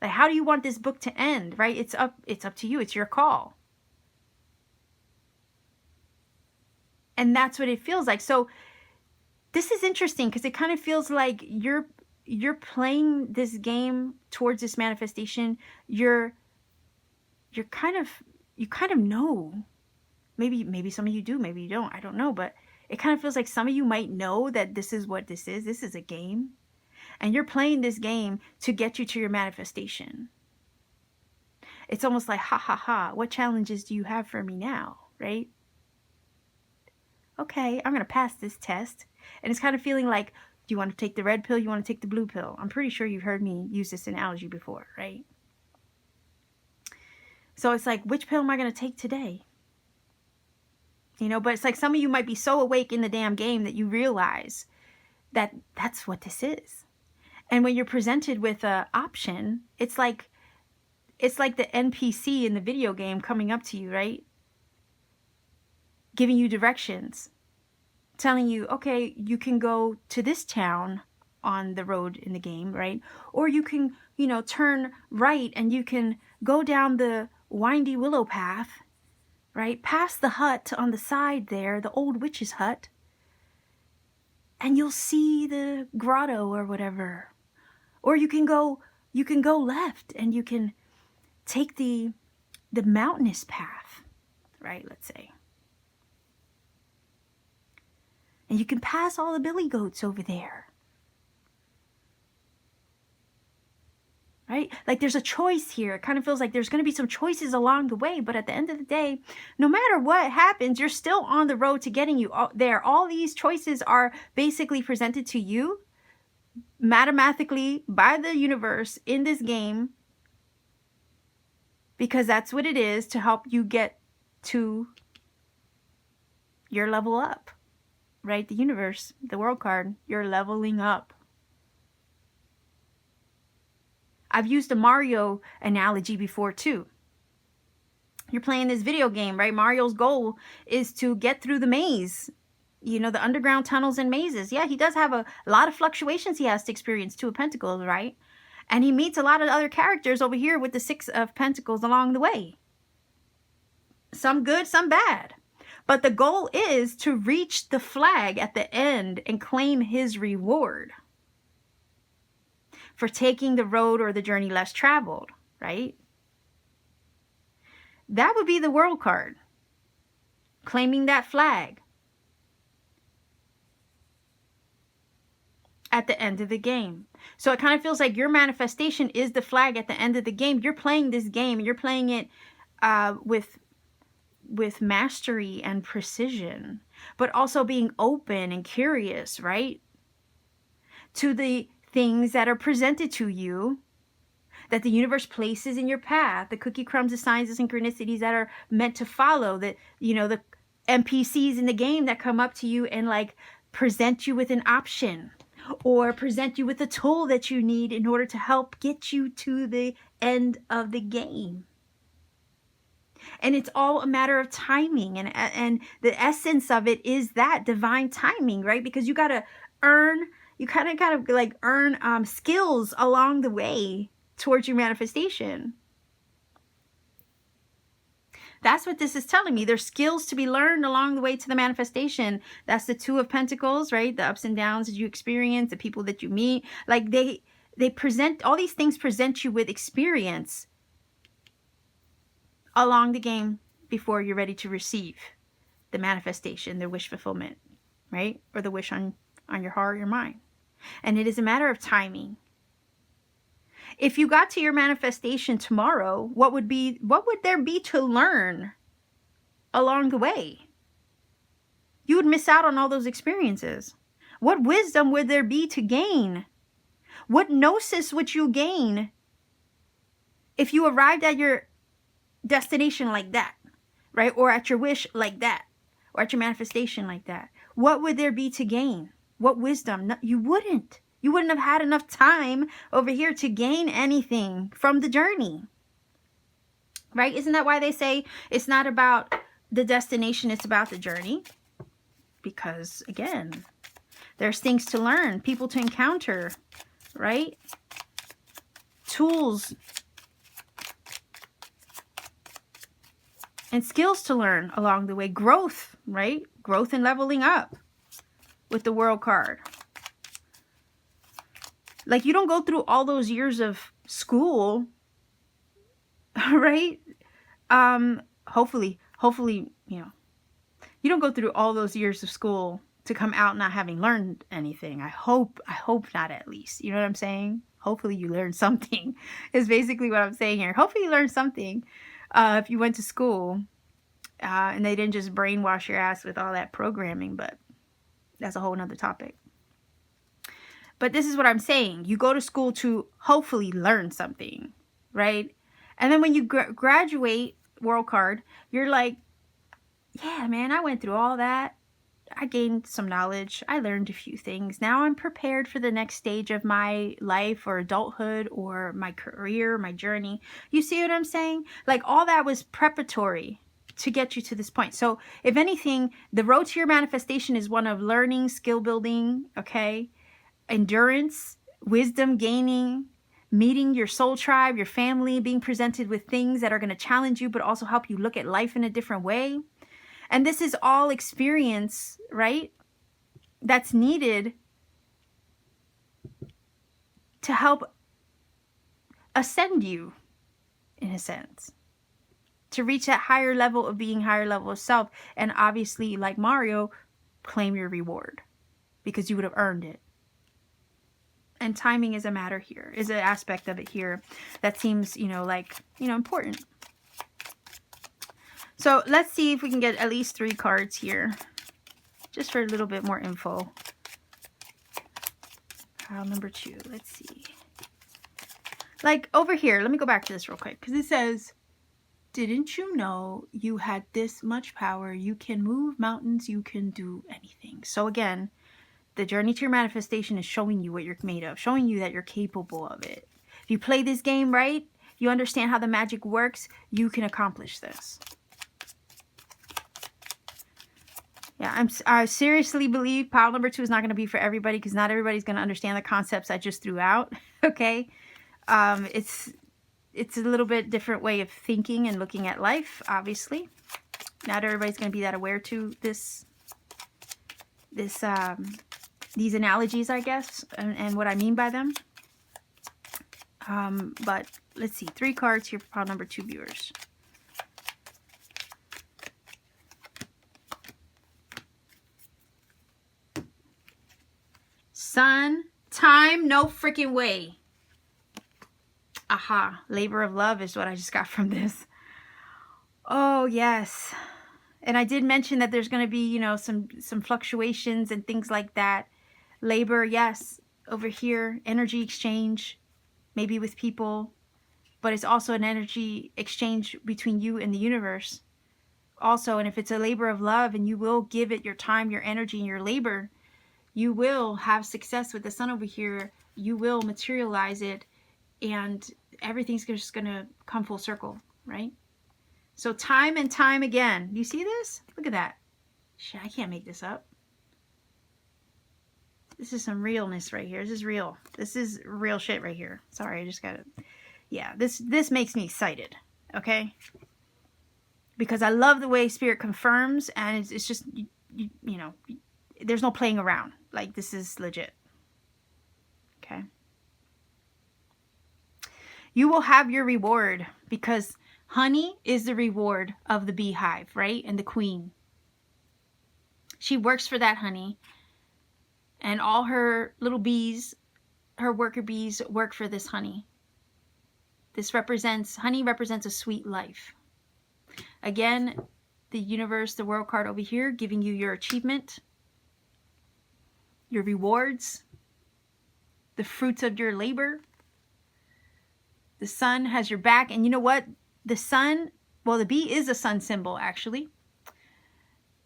Like, how do you want this book to end, right? It's up to you. It's your call. And that's what it feels like. So this is interesting because it kind of feels like you're playing this game towards this manifestation. You kind of know. Maybe some of you do, maybe you don't. I don't know, but it kind of feels like some of you might know that this is what this is. This is a game. And you're playing this game to get you to your manifestation. It's almost like, ha ha ha, what challenges do you have for me now, right? Okay, I'm going to pass this test. And it's kind of feeling like, do you want to take the red pill? You want to take the blue pill? I'm pretty sure you've heard me use this analogy before, right? So it's like, which pill am I going to take today? You know, but it's like some of you might be so awake in the damn game that you realize that that's what this is. And when you're presented with an option, it's like the NPC in the video game coming up to you, right? Giving you directions, telling you, okay, you can go to this town on the road in the game, right? Or you can, you know, turn right and you can go down the windy willow path, right? Past the hut on the side there, the old witch's hut. And you'll see the grotto or whatever. Or you can go left and you can take the mountainous path, right? Let's say. And you can pass all the billy goats over there. Right? Like there's a choice here. It kind of feels like there's going to be some choices along the way, but at the end of the day, no matter what happens, you're still on the road to getting you there. All these choices are basically presented to you mathematically by the universe in this game, because that's what it is, to help you get to your level up, right? The universe, the world card, you're leveling up. I've used a Mario analogy before too. You're playing this video game, right? Mario's goal is to get through the maze, you know, the underground tunnels and mazes. Yeah, he does have a lot of fluctuations he has to experience. 2 of Pentacles, right? And he meets a lot of other characters over here with the 6 of Pentacles along the way. Some good, some bad. But the goal is to reach the flag at the end and claim his reward for taking the road or the journey less traveled, right? That would be the world card. Claiming that flag at the end of the game. So it kind of feels like your manifestation is the flag at the end of the game. You're playing this game. You're playing it with mastery and precision, but also being open and curious, right? To the things that are presented to you, that the universe places in your path, the cookie crumbs, the signs, the synchronicities that are meant to follow, that, you know, the NPCs in the game that come up to you and like present you with an option or present you with a tool that you need in order to help get you to the end of the game. And it's all a matter of timing, and the essence of it is that divine timing, right? Because you got to earn, you kind of like earn skills along the way towards your manifestation. That's what this is telling me. There's skills to be learned along the way to the manifestation. That's the 2 of Pentacles, right? The ups and downs that you experience, the people that you meet. Like they present, all these things present you with experience along the game before you're ready to receive the manifestation, the wish fulfillment, right? Or the wish on your heart or your mind. And it is a matter of timing. If you got to your manifestation tomorrow, what would there be to learn along the way? You would miss out on all those experiences. What wisdom would there be to gain? What gnosis would you gain if you arrived at your destination like that, right? Or at your wish like that, or at your manifestation like that? What would there be to gain? What wisdom? No, you wouldn't. You wouldn't have had enough time over here to gain anything from the journey, right? Isn't that why they say it's not about the destination, it's about the journey? Because again, there's things to learn, people to encounter, right? Tools and skills to learn along the way. Growth, right? Growth and leveling up with the World card. Like, you don't go through all those years of school, right? Hopefully, you know, you don't go through all those years of school to come out not having learned anything. I hope not, at least. You know what I'm saying? Hopefully you learned something is basically what I'm saying here. Hopefully you learned something if you went to school and they didn't just brainwash your ass with all that programming, but that's a whole nother topic. But this is what I'm saying. You go to school to hopefully learn something, right? And then when you graduate, World card, you're like, yeah, man, I went through all that. I gained some knowledge. I learned a few things. Now I'm prepared for the next stage of my life or adulthood or my career, my journey. You see what I'm saying? Like, all that was preparatory to get you to this point. So if anything, the road to your manifestation is one of learning, skill building, okay? endurance, wisdom gaining, meeting your soul tribe, your family, being presented with things that are going to challenge you, but also help you look at life in a different way. And this is all experience, right? That's needed to help ascend you, in a sense, to reach that higher level of being, higher level of self. And obviously, like Mario, claim your reward because you would have earned it. And timing is a matter here, is an aspect of it here that seems, important. So let's see if we can get at least 3 cards here, just for a little bit more info. Pile number 2, let's see. Like over here, let me go back to this real quick, because it says, didn't you know you had this much power? You can move mountains, you can do anything. So again, the journey to your manifestation is showing you what you're made of, showing you that you're capable of it. If you play this game right, you understand how the magic works, you can accomplish this. Yeah, I seriously believe pile number 2 is not going to be for everybody, because not everybody's going to understand the concepts I just threw out. Okay, it's a little bit different way of thinking and looking at life. Obviously, not everybody's going to be that aware to these analogies, I guess, and what I mean by them. But let's see, 3 cards here for pile number 2 viewers. Sun, time, no freaking way. Aha, labor of love is what I just got from this. Oh, yes. And I did mention that there's going to be, some fluctuations and things like that. Labor, yes, over here, energy exchange, maybe with people, but it's also an energy exchange between you and the universe. Also, and if it's a labor of love and you will give it your time, your energy, and your labor, you will have success with the sun over here. You will materialize it, and everything's just going to come full circle, right? So time and time again. You see this? Look at that. Shit, I can't make this up. This is some realness right here. This is real. This is real shit right here. Sorry, I just got it. Yeah, this makes me excited, okay? Because I love the way Spirit confirms, and it's just, there's no playing around. Like, this is legit. Okay? You will have your reward, because honey is the reward of the beehive, right? And the queen. She works for that honey. And all her little bees, her worker bees, work for this honey. Honey represents a sweet life. Again, the universe, the world card over here, giving you your achievement, your rewards, the fruits of your labor. The sun has your back. And you know what? The sun, well, the bee is a sun symbol, actually.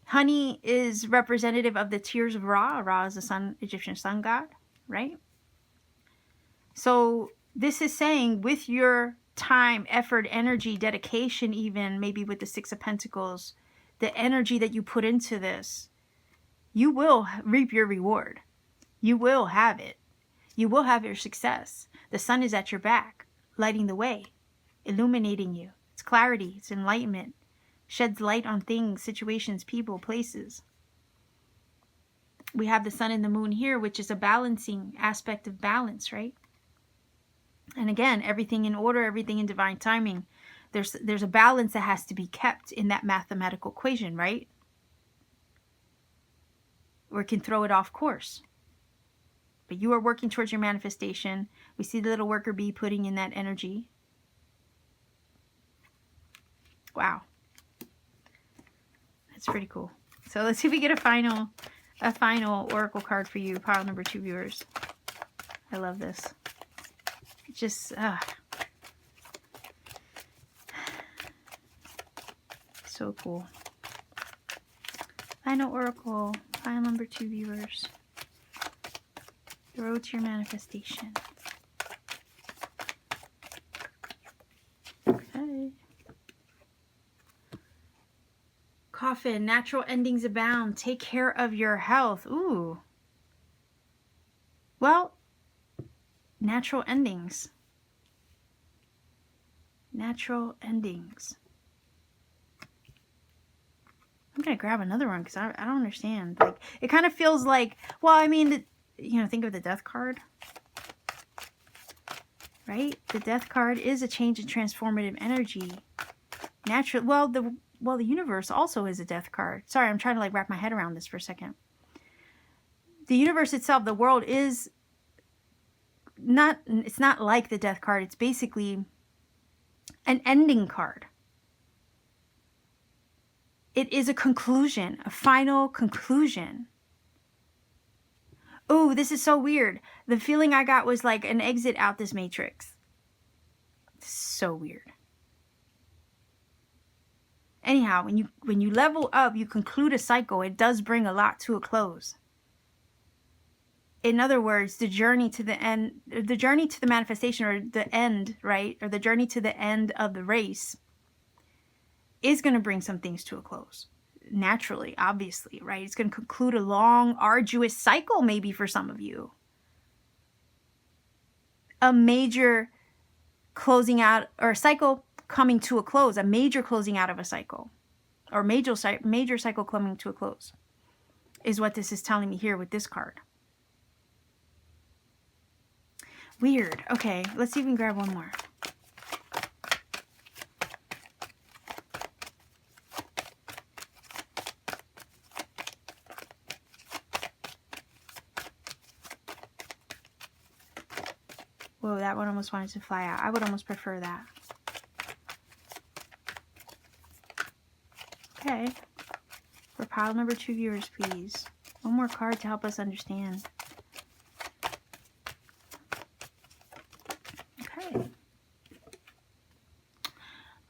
Honey is representative of the tears of Ra. Ra is the sun, Egyptian sun god, right? So this is saying with your time, effort, energy, dedication, even maybe with the 6 of Pentacles, the energy that you put into this, you will reap your reward. You will have it. You will have your success. The sun is at your back, lighting the way, illuminating you. It's clarity. It's enlightenment. Sheds light on things, situations, people, places. We have the sun and the moon here, which is a balancing aspect of balance, right? And again, everything in order, everything in divine timing. There's a balance that has to be kept in that mathematical equation, right? Or it can throw it off course. But you are working towards your manifestation. We see the little worker bee putting in that energy. Wow. That's pretty cool. So let's see if we get a final oracle card for you, pile number 2 viewers. I love this. Just so cool. Final oracle, pile number 2 viewers. The road to your manifestation. Okay. Coffin, natural endings abound. Take care of your health. Ooh. Well, natural endings. Natural endings. I'm going to grab another one because I don't understand. Like, it kind of feels like, well, I mean, you know, think of the death card. Right? The death card is a change in transformative energy. Natural, well, the universe also is a death card. Sorry, I'm trying to like wrap my head around this for a second. The universe itself, the world is not, it's not like the death card. It's basically an ending card. It is a conclusion, a final conclusion. Oh, this is so weird. The feeling I got was like an exit out this matrix. So weird. Anyhow, when you level up, you conclude a cycle. It does bring a lot to a close. In other words, the journey to the end, the journey to the manifestation, or the end, right? Or the journey to the end of the race is going to bring some things to a close. Naturally, obviously, right? It's going to conclude a long, arduous cycle, maybe for some of you. A major closing out, or a cycle coming to a close, a major closing out of a cycle, or major cycle coming to a close, is what this is telling me here with this card. Weird. Okay, let's even grab one more. Whoa, that one almost wanted to fly out. I would almost prefer that. Okay. For pile number 2 viewers, please. One more card to help us understand. Okay.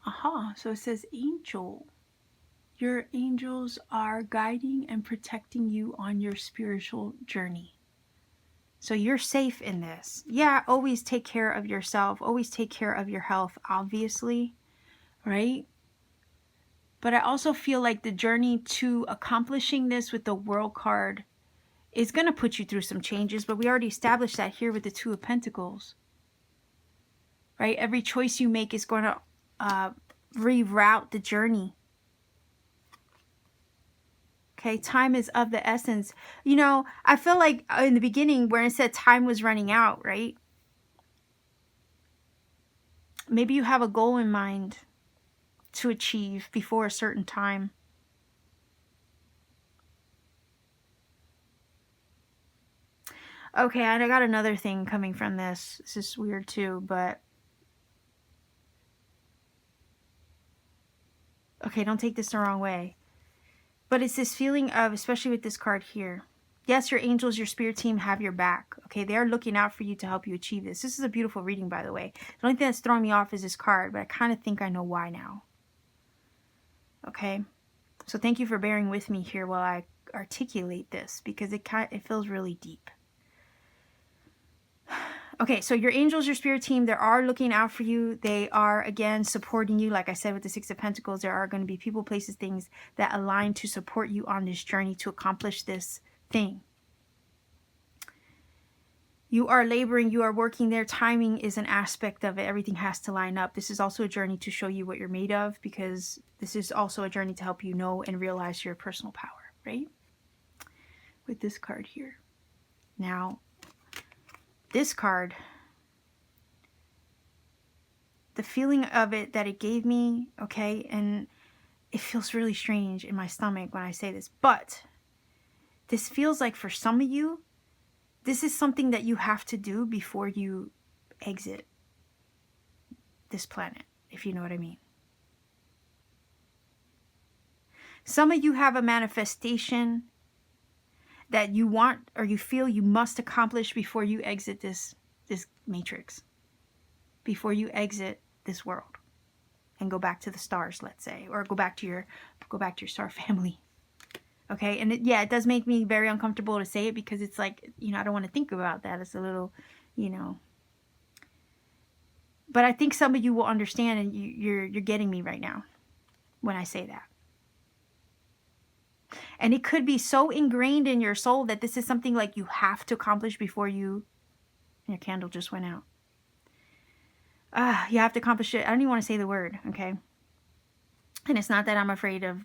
Aha, so it says angel. Your angels are guiding and protecting you on your spiritual journey. So you're safe in this. Yeah, always take care of yourself. Always take care of your health, obviously, right? But I also feel like the journey to accomplishing this with the World card is going to put you through some changes. But we already established that here with the Two of Pentacles, right? Every choice you make is going to reroute the journey. Okay, time is of the essence. You know, I feel like in the beginning where it said time was running out, right? Maybe you have a goal in mind to achieve before a certain time. Okay, and I got another thing coming from this. This is weird too, but... Okay, don't take this the wrong way. But it's this feeling of, especially with this card here. Yes, your angels, your spirit team have your back. Okay, they are looking out for you to help you achieve this. This is a beautiful reading, by the way. The only thing that's throwing me off is this card, but I kind of think I know why now. Okay, so thank you for bearing with me here while I articulate this, because it feels really deep. Okay, so your angels, your spirit team, they are looking out for you. They are, again, supporting you. Like I said, with the Six of Pentacles, there are going to be people, places, things that align to support you on this journey to accomplish this thing. You are laboring, you are working there. Timing is an aspect of it. Everything has to line up. This is also a journey to show you what you're made of, because this is also a journey to help you know and realize your personal power, right? With this card here. Now, this card, the feeling of it that it gave me, okay, and it feels really strange in my stomach when I say this, but this feels like for some of you, this is something that you have to do before you exit this planet, if you know what I mean. Some of you have a manifestation that you want or you feel you must accomplish before you exit this matrix, before you exit this world and go back to the stars, let's say, or go back to your star family. Okay, and it does make me very uncomfortable to say it, because it's like, you know, I don't want to think about that. It's a little, you know, but I think some of you will understand, and you're getting me right now when I say that. And it could be so ingrained in your soul that this is something like you have to accomplish before you... Your candle just went out. You have to accomplish it. I don't even want to say the word, okay? And it's not that I'm afraid of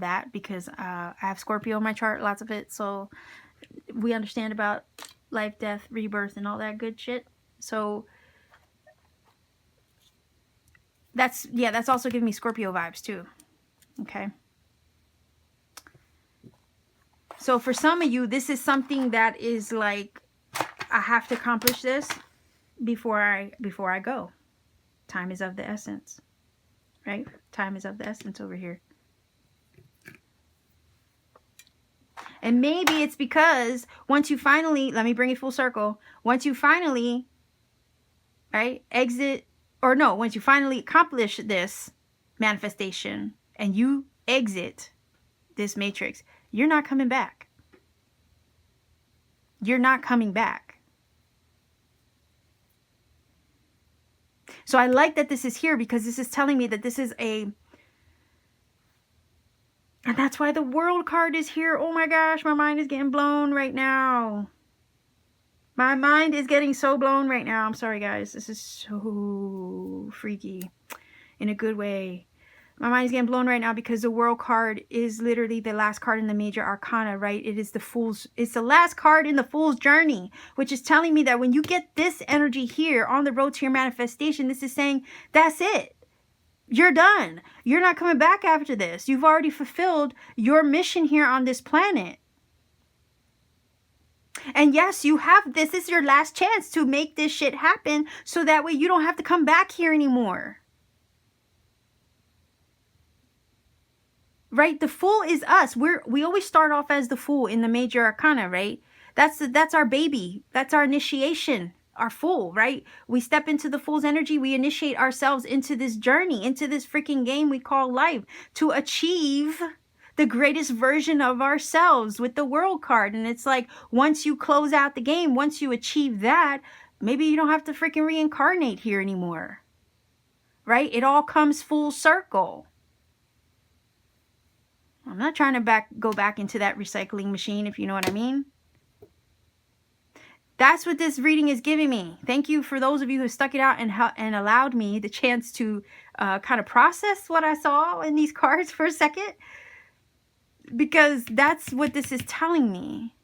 that, because I have Scorpio in my chart, lots of it. So we understand about life, death, rebirth, and all that good shit. So that's also giving me Scorpio vibes too. Okay. So for some of you, this is something that is like, I have to accomplish this before I go. Time is of the essence, right? Time is of the essence over here. And maybe it's because once you finally, let me bring it full circle. Once you finally, right, once you finally accomplish this manifestation and you exit this matrix, you're not coming back. You're not coming back. So I like that this is here, because this is telling me that this is and that's why the World card is here. Oh my gosh, my mind is getting blown right now. My mind is getting so blown right now. I'm sorry, guys. This is so freaky in a good way. My mind is getting blown right now because the World card is literally the last card in the major arcana, right? It is it's the last card in the Fool's journey, which is telling me that when you get this energy here on the road to your manifestation, this is saying, that's it. You're done. You're not coming back after this. You've already fulfilled your mission here on this planet. And yes, this is your last chance to make this shit happen, so that way you don't have to come back here anymore. Right? The Fool is us. We always start off as the Fool in the major arcana, right? That's our baby. That's our initiation, our Fool, right? We step into the Fool's energy. We initiate ourselves into this journey, into this freaking game we call life, to achieve the greatest version of ourselves with the World card. And it's like, once you close out the game, once you achieve that, maybe you don't have to freaking reincarnate here anymore. Right? It all comes full circle. I'm not trying to go back into that recycling machine, if you know what I mean. That's what this reading is giving me. Thank you for those of you who stuck it out and allowed me the chance to kind of process what I saw in these cards for a second. Because that's what this is telling me.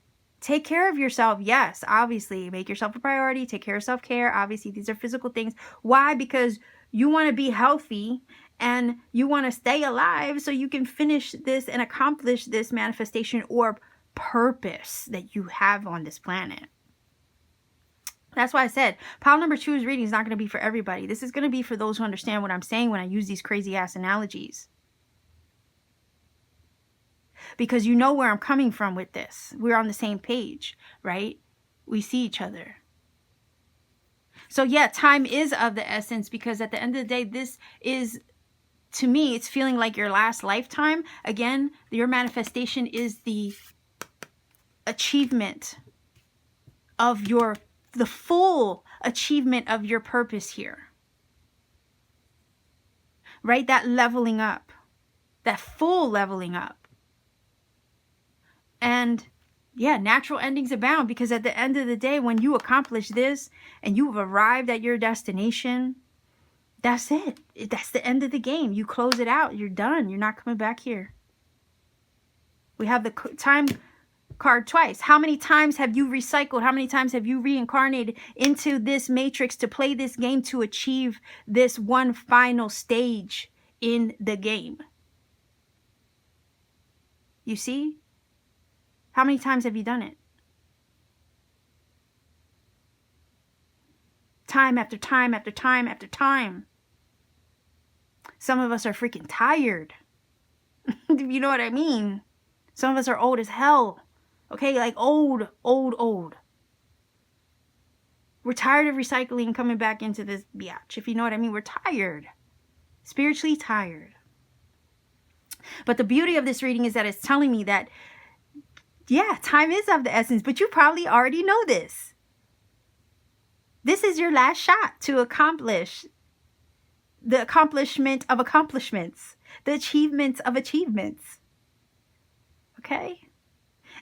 Take care of yourself. Yes, obviously. Make yourself a priority. Take care of self-care. Obviously, these are physical things. Why? Because you want to be healthy and you want to stay alive so you can finish this and accomplish this manifestation or purpose that you have on this planet. That's why I said pile number 2's reading is not going to be for everybody. This is going to be for those who understand what I'm saying when I use these crazy ass analogies. Because you know where I'm coming from with this. We're on the same page, right? We see each other. So yeah, time is of the essence, because at the end of the day, this is, to me, it's feeling like your last lifetime. Again, your manifestation is the achievement of the full achievement of your purpose here. Right? That leveling up. That full leveling up. And yeah, natural endings abound, because at the end of the day, when you accomplish this and you've arrived at your destination, that's it. That's the end of the game. You close it out. You're done. You're not coming back here. We have the time card twice. How many times have you recycled? How many times have you reincarnated into this matrix to play this game, to achieve this one final stage in the game? You see? How many times have you done it? Time after time after time after time. Some of us are freaking tired. You know what I mean? Some of us are old as hell. Okay, like old. We're tired of recycling and coming back into this biatch. If you know what I mean, we're tired. Spiritually tired. But the beauty of this reading is that it's telling me that, yeah, time is of the essence, but you probably already know this. This is your last shot to accomplish the accomplishment of accomplishments, the achievements of achievements. Okay?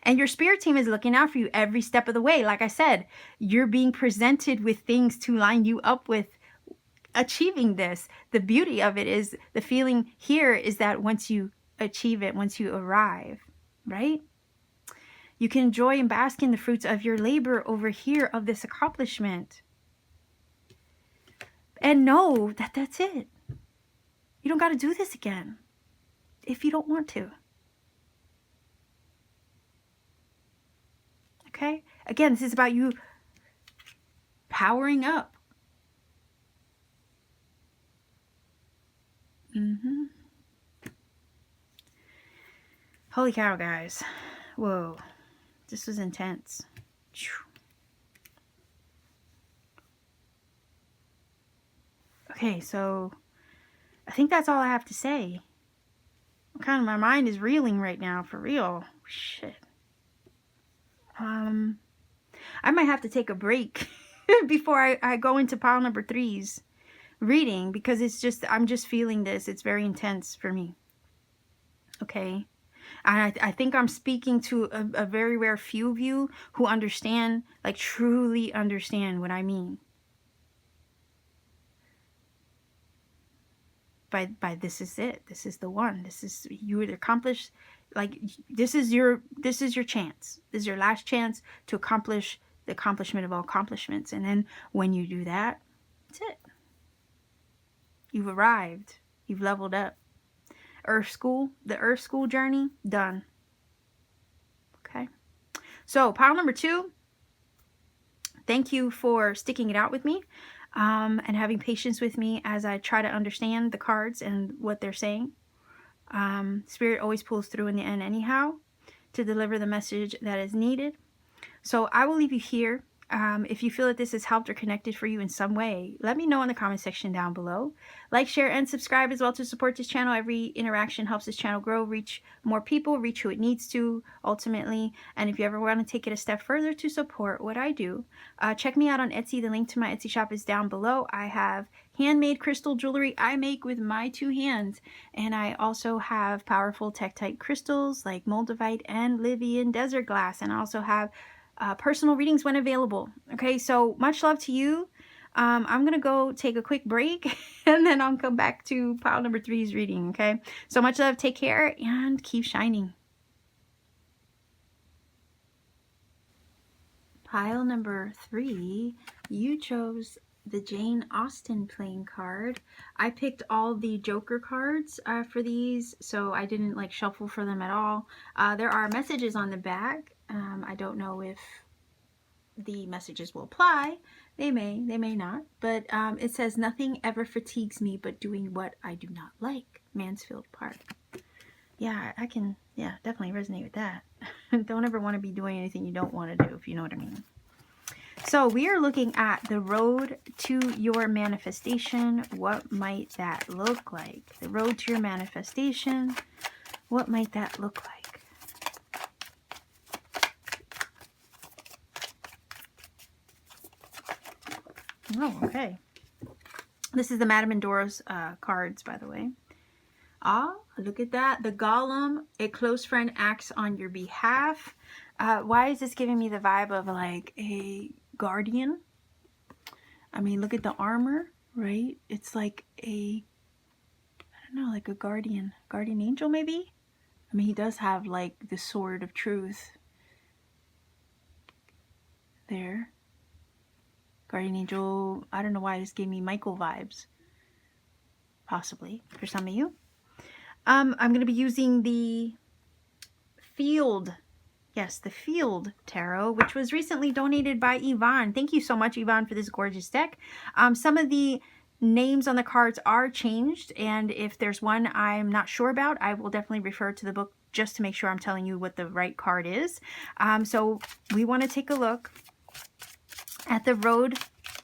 And your spirit team is looking out for you every step of the way. Like I said, you're being presented with things to line you up with achieving this. The beauty of it is, the feeling here is that once you achieve it, once you arrive, right? You can enjoy and bask in the fruits of your labor over here of this accomplishment. And know that that's it. You don't got to do this again if you don't want to. Okay? Again, this is about you powering up. Holy cow, guys. Whoa. This was intense. Okay, so I think that's all I have to say. My mind is reeling right now, for real. Shit. I might have to take a break before I go into pile number 3's reading, because I'm just feeling this. It's very intense for me. Okay? And I think I'm speaking to a very rare few of you who understand, like truly understand what I mean. By this is it. This is the one. This is, you would accomplish, like, this is your chance. This is your last chance to accomplish the accomplishment of all accomplishments. And then when you do that, that's it. You've arrived. You've leveled up. The Earth School journey, done. Okay. So pile number 2, thank you for sticking it out with me. And having patience with me as I try to understand the cards and what they're saying. Spirit always pulls through in the end anyhow to deliver the message that is needed. So I will leave you here. If you feel that this has helped or connected for you in some way, let me know in the comment section down below. Like, share, and subscribe as well to support this channel. Every interaction helps this channel grow, reach more people, reach who it needs to ultimately. And if you ever want to take it a step further to support what I do, check me out on Etsy. The link to my Etsy shop is down below. I have handmade crystal jewelry I make with my 2 hands. And I also have powerful Tektite crystals like Moldavite and Livian desert glass. And I also have personal readings when available. Okay, so much love to you. I'm gonna go take a quick break and then I'll come back to pile number 3's reading. Okay, so much love, take care, and keep shining. Pile number 3, you chose the Jane Austen playing card. I picked all the Joker cards for these, so I didn't like shuffle for them at all. There are messages on the back. I don't know if the messages will apply. They may not. But it says, nothing ever fatigues me but doing what I do not like. Mansfield Park. Yeah, I can, definitely resonate with that. Don't ever want to be doing anything you don't want to do, if you know what I mean. So we are looking at the road to your manifestation. What might that look like? The road to your manifestation. What might that look like? Oh, okay. This is the Madame Endoro's cards, by the way. Ah, look at that. The Golem, a close friend acts on your behalf. Why is this giving me the vibe of like a guardian? I mean, look at the armor, right? It's like a, I don't know, like a guardian angel maybe? I mean, he does have like the sword of truth there. Guardian angel, I don't know why this gave me Michael vibes. Possibly, for some of you. I'm going to be using the Field, yes, the Field Tarot, which was recently donated by Yvonne. Thank you so much, Yvonne, for this gorgeous deck. Some of the names on the cards are changed, and if there's one I'm not sure about, I will definitely refer to the book just to make sure I'm telling you what the right card is. So we want to take a look at the road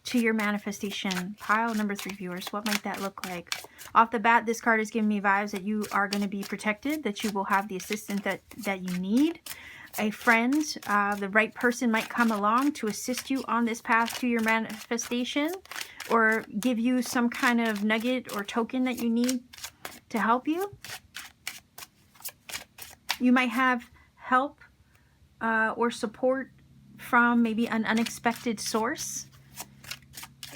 to your manifestation. Pile number 3, viewers. What might that look like? Off the bat, this card is giving me vibes that you are going to be protected, that you will have the assistance that you need. A friend, the right person might come along to assist you on this path to your manifestation, or give you some kind of nugget or token that you need to help you. You might have help or support from maybe an unexpected source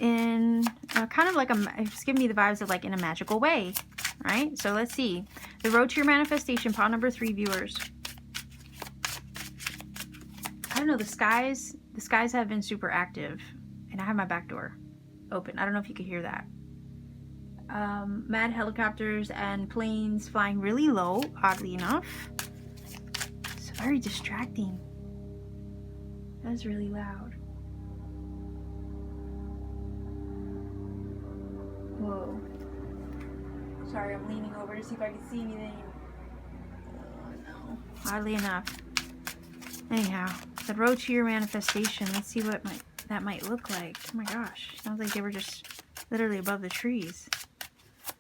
in kind of like it's giving me the vibes of like in a magical way, right? So let's see. The road to your manifestation, pile number 3, viewers. I don't know, the skies have been super active, and I have my back door open. I don't know if you could hear that. Mad helicopters and planes flying really low, oddly enough. It's very distracting. That's really loud. Whoa. Sorry, I'm leaning over to see if I can see anything. Oh no. Oddly enough. Anyhow, the road to your manifestation. Let's see what that might look like. Oh my gosh. Sounds like they were just literally above the trees.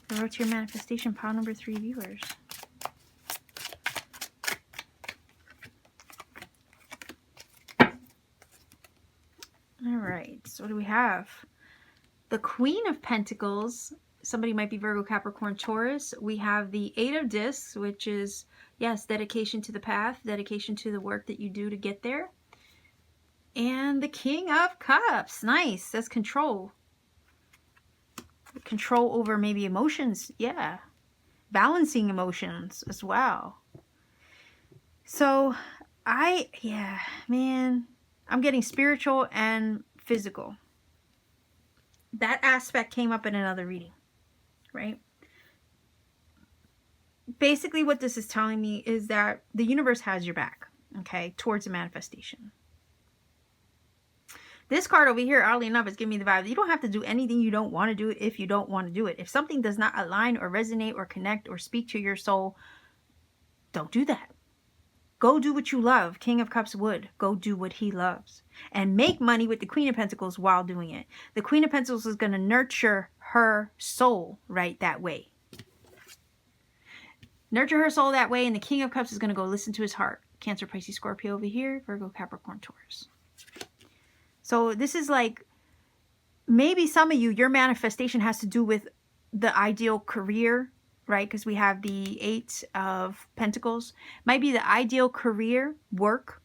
The road to your manifestation, pile number 3, viewers. Alright, so what do we have? The Queen of Pentacles. Somebody might be Virgo, Capricorn, Taurus. We have the 8 of Discs, which is, yes, dedication to the path, dedication to the work that you do to get there. And the King of Cups. Nice. That's control. Control over maybe emotions. Yeah. Balancing emotions as well. So, yeah, man, I'm getting spiritual and physical. That aspect came up in another reading, right? Basically, what this is telling me is that the universe has your back, okay, towards a manifestation. This card over here, oddly enough, is giving me the vibe. You don't have to do anything you don't want to do it if you don't want to do it. If something does not align or resonate or connect or speak to your soul, don't do that. Go do what you love. King of Cups would. Go do what he loves. And make money with the Queen of Pentacles while doing it. The Queen of Pentacles is going to nurture her soul right that way. Nurture her soul that way, and the King of Cups is going to go listen to his heart. Cancer, Pisces, Scorpio over here. Virgo, Capricorn, Taurus. So this is like, maybe some of you, your manifestation has to do with the ideal career, right? Because we have the 8 of Pentacles. Might be the ideal career, work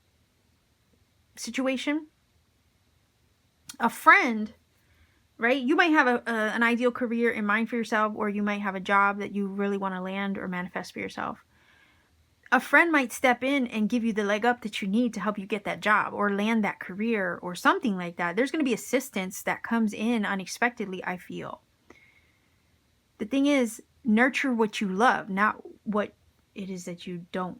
situation. A friend, right? You might have an ideal career in mind for yourself, or you might have a job that you really want to land or manifest for yourself. A friend might step in and give you the leg up that you need to help you get that job or land that career or something like that. There's going to be assistance that comes in unexpectedly, I feel. The thing is, nurture what you love, not what it is that you don't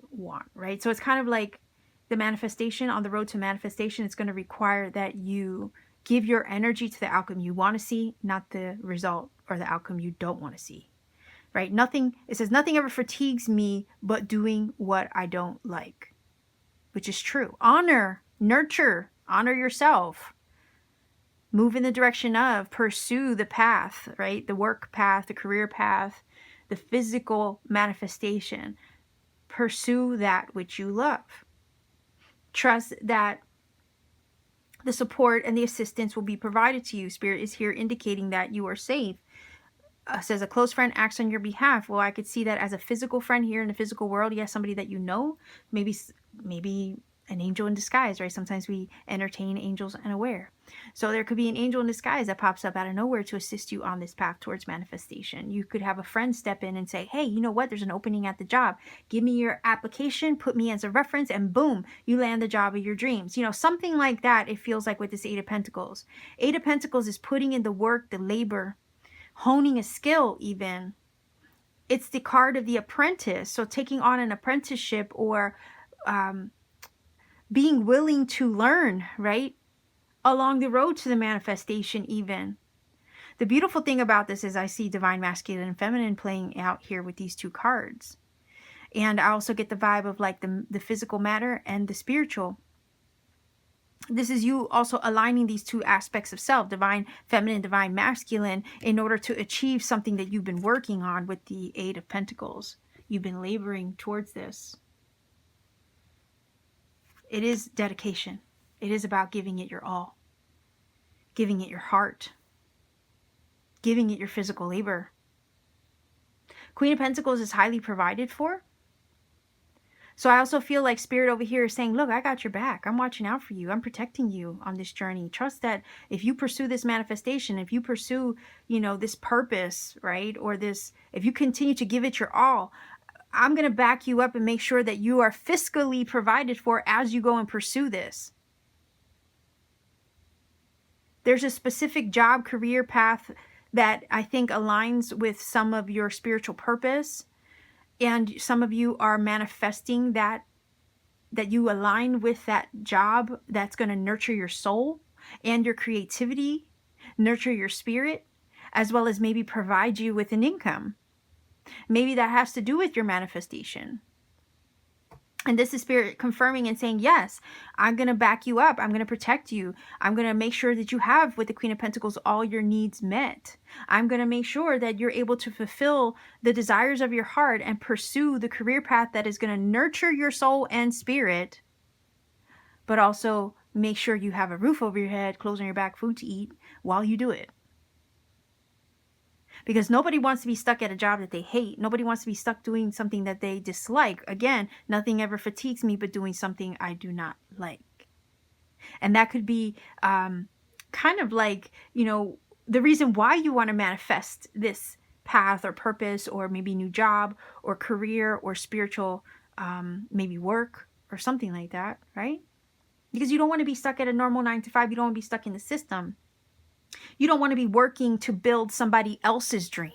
want, right? So it's kind of like the manifestation. On the road to manifestation, it's going to require that you give your energy to the outcome you want to see, not the result or the outcome you don't want to see. Right? Nothing, it says, nothing ever fatigues me but doing what I don't like, which is true. Honor, nurture, honor yourself. Move in the direction of, pursue the path, right? The work path, the career path, the physical manifestation. Pursue that which you love. Trust that the support and the assistance will be provided to you. Spirit is here indicating that you are safe. Says a close friend acts on your behalf. Well, I could see that as a physical friend here in the physical world. Yes, somebody that you know, maybe an angel in disguise, right? Sometimes we entertain angels unaware. So there could be an angel in disguise that pops up out of nowhere to assist you on this path towards manifestation. You could have a friend step in and say, hey, you know what? There's an opening at the job. Give me your application, put me as a reference, and boom, you land the job of your dreams. You know, something like that, it feels like with this 8 of Pentacles. 8 of Pentacles is putting in the work, the labor, honing a skill even. It's the card of the apprentice. So taking on an apprenticeship or being willing to learn, right? Along the road to the manifestation even. The beautiful thing about this is I see divine masculine and feminine playing out here with these 2 cards. And I also get the vibe of like the physical matter and the spiritual. This is you also aligning these 2 aspects of self, divine feminine, divine masculine, in order to achieve something that you've been working on with the 8 of Pentacles. You've been laboring towards this. It is dedication. It is about giving it your all, giving it your heart, giving it your physical labor. Queen of Pentacles is highly provided for. So I also feel like Spirit over here is saying, look, I got your back. I'm watching out for you. I'm protecting you on this journey. Trust that if you pursue this manifestation, if you pursue, this purpose, right? Or this, if you continue to give it your all, I'm going to back you up and make sure that you are fiscally provided for as you go and pursue this. There's a specific job, career path that I think aligns with some of your spiritual purpose. And some of you are manifesting that you align with that job that's going to nurture your soul and your creativity, nurture your spirit, as well as maybe provide you with an income. Maybe that has to do with your manifestation. And this is Spirit confirming and saying, yes, I'm going to back you up. I'm going to protect you. I'm going to make sure that you have, with the Queen of Pentacles, all your needs met. I'm going to make sure that you're able to fulfill the desires of your heart and pursue the career path that is going to nurture your soul and spirit, but also make sure you have a roof over your head, clothes on your back, food to eat while you do it. Because nobody wants to be stuck at a job that they hate. Nobody wants to be stuck doing something that they dislike. Again, nothing ever fatigues me but doing something I do not like. And that could be kind of like, the reason why you want to manifest this path or purpose, or maybe new job or career or spiritual, maybe work or something like that, right? Because you don't want to be stuck at a normal 9 to 5. You don't want to be stuck in the system. You don't want to be working to build somebody else's dream,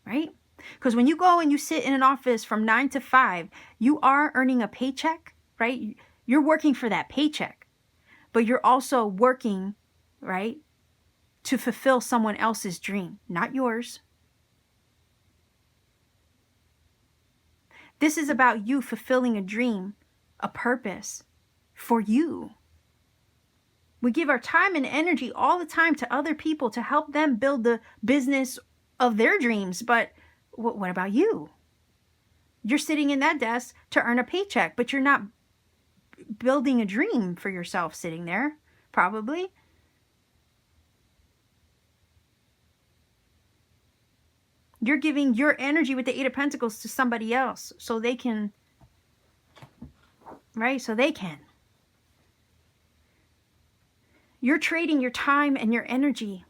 right? Because when you go and you sit in an office from 9 to 5, you are earning a paycheck, right? You're working for that paycheck, but you're also working, right, to fulfill someone else's dream, not yours. This is about you fulfilling a dream, a purpose for you. We give our time and energy all the time to other people to help them build the business of their dreams. But what about you? You're sitting in that desk to earn a paycheck, but you're not building a dream for yourself sitting there, probably. You're giving your energy with the 8 of Pentacles to somebody else so they can, right? So they can. You're trading your time and your energy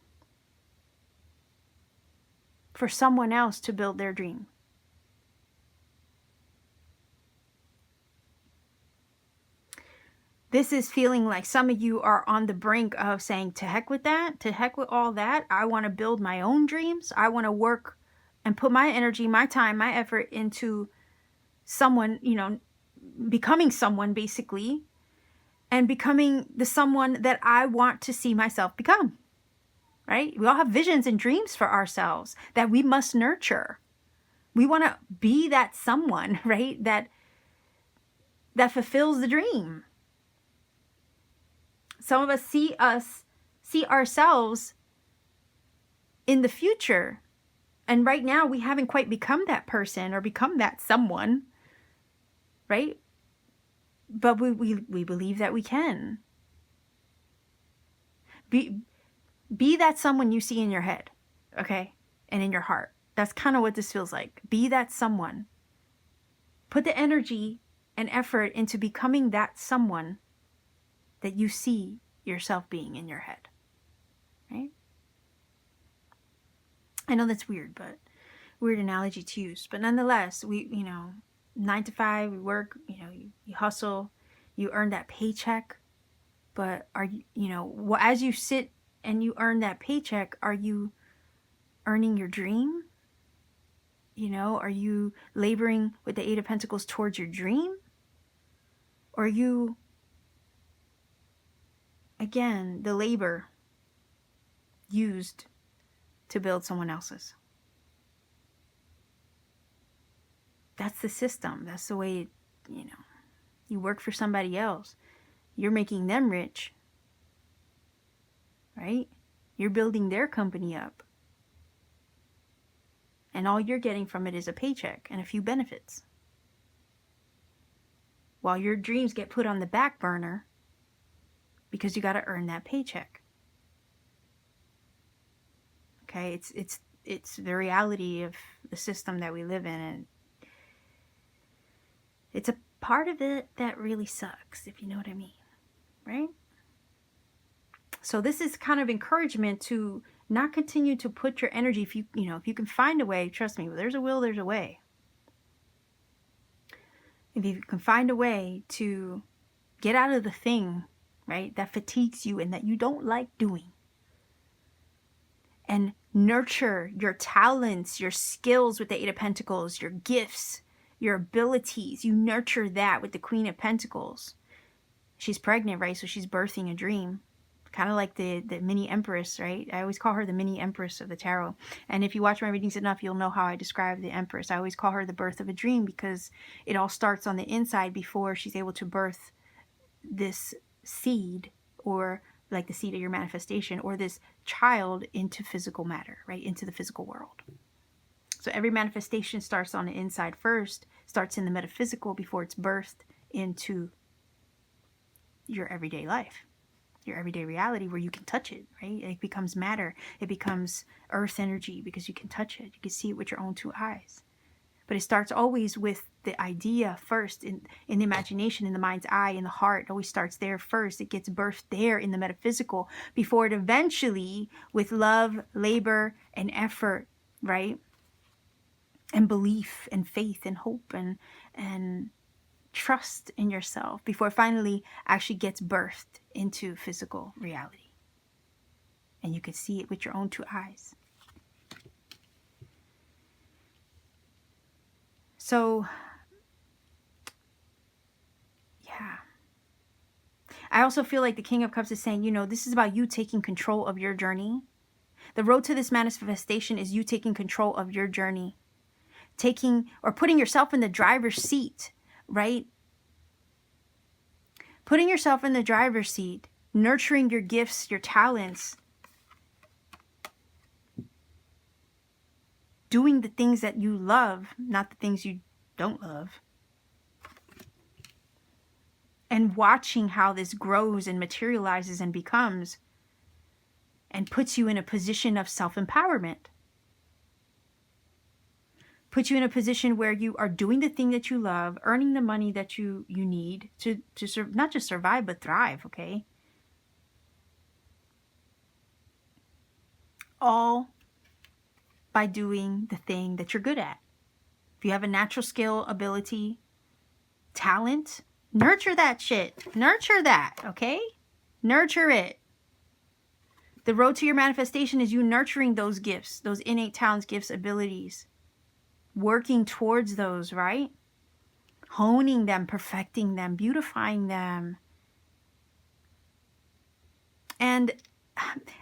for someone else to build their dream. This is feeling like some of you are on the brink of saying, to heck with that, to heck with all that. I want to build my own dreams. I want to work and put my energy, my time, my effort into someone, becoming someone basically, and becoming the someone that I want to see myself become, right? We all have visions and dreams for ourselves that we must nurture. We want to be that someone, right? That fulfills the dream. Some of us see ourselves in the future. And right now we haven't quite become that person or become that someone, right? But we believe that we can. Be that someone you see in your head, okay? And in your heart. That's kind of what this feels like. Be that someone. Put the energy and effort into becoming that someone that you see yourself being in your head, right? I know that's weird, but weird analogy to use. But nonetheless, we, 9 to 5, we work, you hustle, you earn that paycheck. But are you, as you sit and you earn that paycheck, are you earning your dream? Are you laboring with the 8 of Pentacles towards your dream? Or are you, again, the labor used to build someone else's? That's the system. That's the way, you work for somebody else. You're making them rich, right? You're building their company up. And all you're getting from it is a paycheck and a few benefits. While your dreams get put on the back burner because you got to earn that paycheck. Okay, it's the reality of the system that we live in. And It's a part of it that really sucks, if you know what I mean, right? So this is kind of encouragement to not continue to put your energy, if you can find a way, trust me, there's a will, there's a way. If you can find a way to get out of the thing, right, that fatigues you and that you don't like doing, and nurture your talents, your skills with the Eight of Pentacles, your gifts, your abilities, you nurture that with the Queen of Pentacles. She's pregnant, right? So she's birthing a dream. Kind of like the mini empress, right? I always call her the mini empress of the tarot. And if you watch my readings enough, you'll know how I describe the empress. I always call her the birth of a dream because it all starts on the inside before she's able to birth this seed, or like the seed of your manifestation, or this child into physical matter, right? Into the physical world. So every manifestation starts on the inside first, starts in the metaphysical before it's birthed into your everyday life, your everyday reality where you can touch it, right? It becomes matter. It becomes earth energy because you can touch it. You can see it with your own two eyes. But it starts always with the idea first, in the imagination, in the mind's eye, in the heart. It always starts there first. It gets birthed there in the metaphysical before it eventually, with love, labor, and effort, right? And belief and faith and hope and trust in yourself, before it finally actually gets birthed into physical reality. And you can see it with your own two eyes. So, yeah. I also feel like the King of Cups is saying, this is about you taking control of your journey. The road to this manifestation is you taking control of your journey. Taking or putting yourself in the driver's seat, right? Putting yourself in the driver's seat, nurturing your gifts, your talents, doing the things that you love, not the things you don't love, and watching how this grows and materializes and becomes, and puts you in a position of self-empowerment. Put you in a position where you are doing the thing that you love, earning the money that you need to not just survive, but thrive, okay? All by doing the thing that you're good at. If you have a natural skill, ability, talent, nurture that shit. Nurture that, okay? Nurture it. The road to your manifestation is you nurturing those gifts, those innate talents, gifts, abilities. Working towards those, right? Honing them, perfecting them, beautifying them. And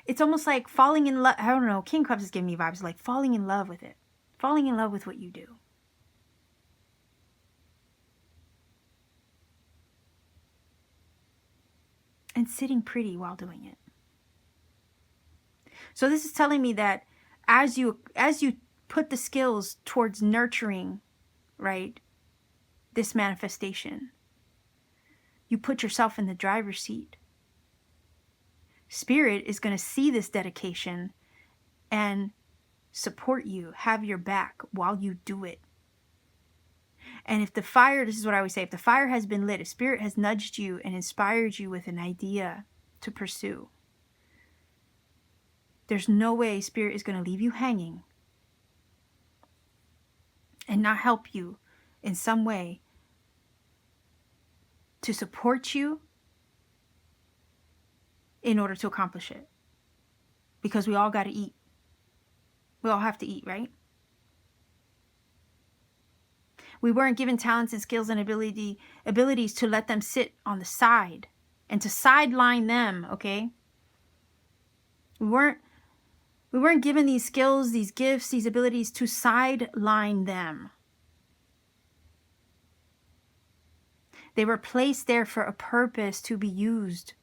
it's almost like falling in love. I don't know. King Cups is giving me vibes like falling in love with it. Falling in love with what you do. And sitting pretty while doing it. So this is telling me that as you put the skills towards nurturing, right, this manifestation, you put yourself in the driver's seat. Spirit is going to see this dedication and support you, have your back while you do it. And if the fire, this is what I always say, if the fire has been lit, if Spirit has nudged you and inspired you with an idea to pursue, there's no way Spirit is going to leave you hanging and not help you in some way to support you in order to accomplish it. Because we all got to eat. We all have to eat, right? We weren't given talents and skills and abilities to let them sit on the side and to sideline them, okay? We weren't given these skills, these gifts, these abilities to sideline them. They were placed there for a purpose, to be used.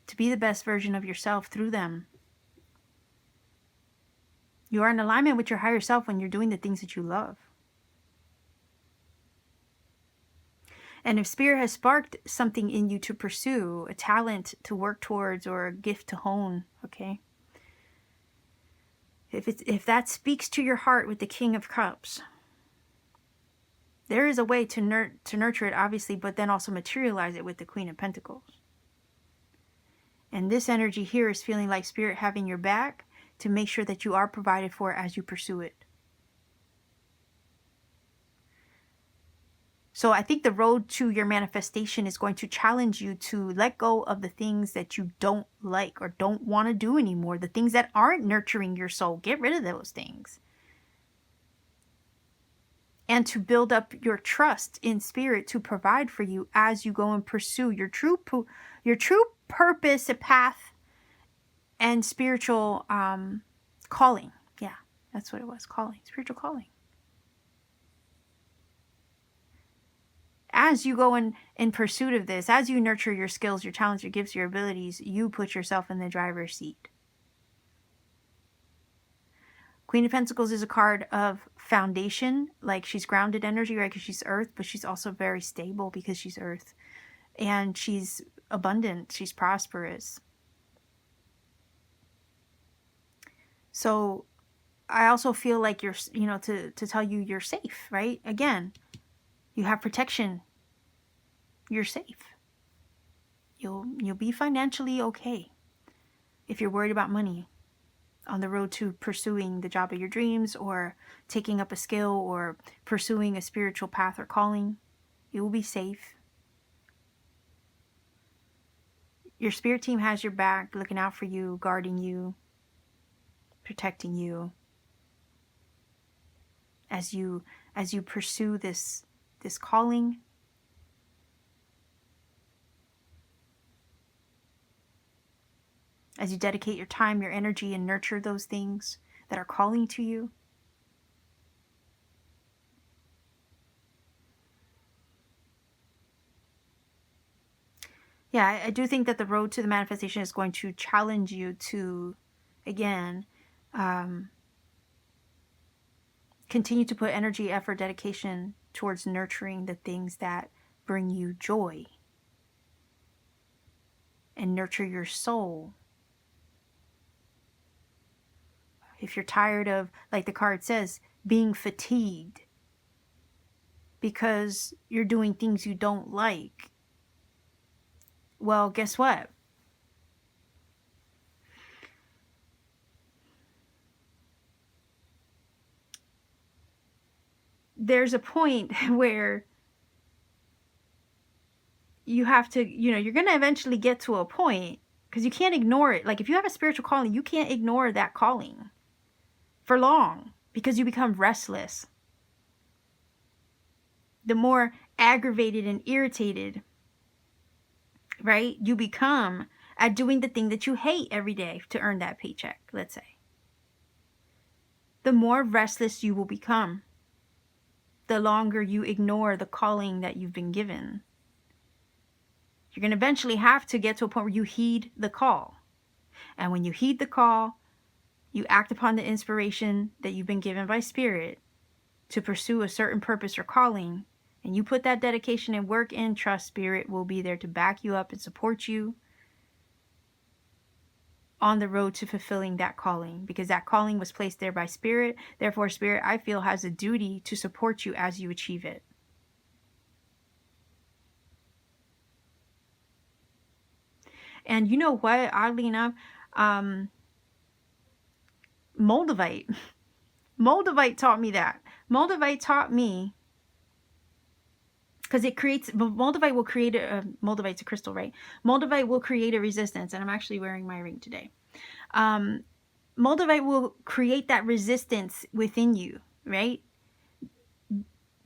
To be the best version of yourself through them. You are in alignment with your higher self when you're doing the things that you love. And if Spirit has sparked something in you to pursue, a talent to work towards, or a gift to hone, okay? if that speaks to your heart with the King of Cups, there is a way to nurture it, obviously, but then also materialize it with the Queen of Pentacles. And this energy here is feeling like Spirit having your back to make sure that you are provided for as you pursue it. So I think the road to your manifestation is going to challenge you to let go of the things that you don't like or don't want to do anymore. The things that aren't nurturing your soul. Get rid of those things. And to build up your trust in Spirit to provide for you as you go and pursue your true purpose, a path, and spiritual calling. Yeah, that's what it was. Calling. Spiritual calling. As you go in pursuit of this, as you nurture your skills, your talents, your gifts, your abilities, you put yourself in the driver's seat. Queen of Pentacles is a card of foundation, like she's grounded energy, right? Because she's earth, but she's also very stable because she's earth. And she's abundant, she's prosperous. So I also feel like you're, to tell you you're safe, right? Again, you have protection. You're safe. You'll be financially okay. If you're worried about money on the road to pursuing the job of your dreams or taking up a skill or pursuing a spiritual path or calling, you will be safe. Your spirit team has your back, looking out for you, guarding you, protecting you as you pursue this calling. As you dedicate your time, your energy, and nurture those things that are calling to you. Yeah, I do think that the road to the manifestation is going to challenge you to, again, continue to put energy, effort, dedication towards nurturing the things that bring you joy. And nurture your soul. If you're tired of, like the card says, being fatigued because you're doing things you don't like, well, guess what? There's a point where you have to, you're going to eventually get to a point, because you can't ignore it. Like if you have a spiritual calling, you can't ignore that calling for long, because you become restless. The more aggravated and irritated, right, you become at doing the thing that you hate every day to earn that paycheck, let's say, the more restless you will become, the longer you ignore the calling that you've been given. You're going to eventually have to get to a point where you heed the call. And when you heed the call, you act upon the inspiration that you've been given by Spirit to pursue a certain purpose or calling, and you put that dedication and work in, trust Spirit will be there to back you up and support you on the road to fulfilling that calling, because that calling was placed there by Spirit. Therefore, Spirit, I feel, has a duty to support you as you achieve it. And you know what, oddly enough, Moldavite taught me that. Moldavite taught me, because Moldavite will create Moldavite's a crystal, right? Moldavite will create a resistance, and I'm actually wearing my ring today. Moldavite will create that resistance within you, right?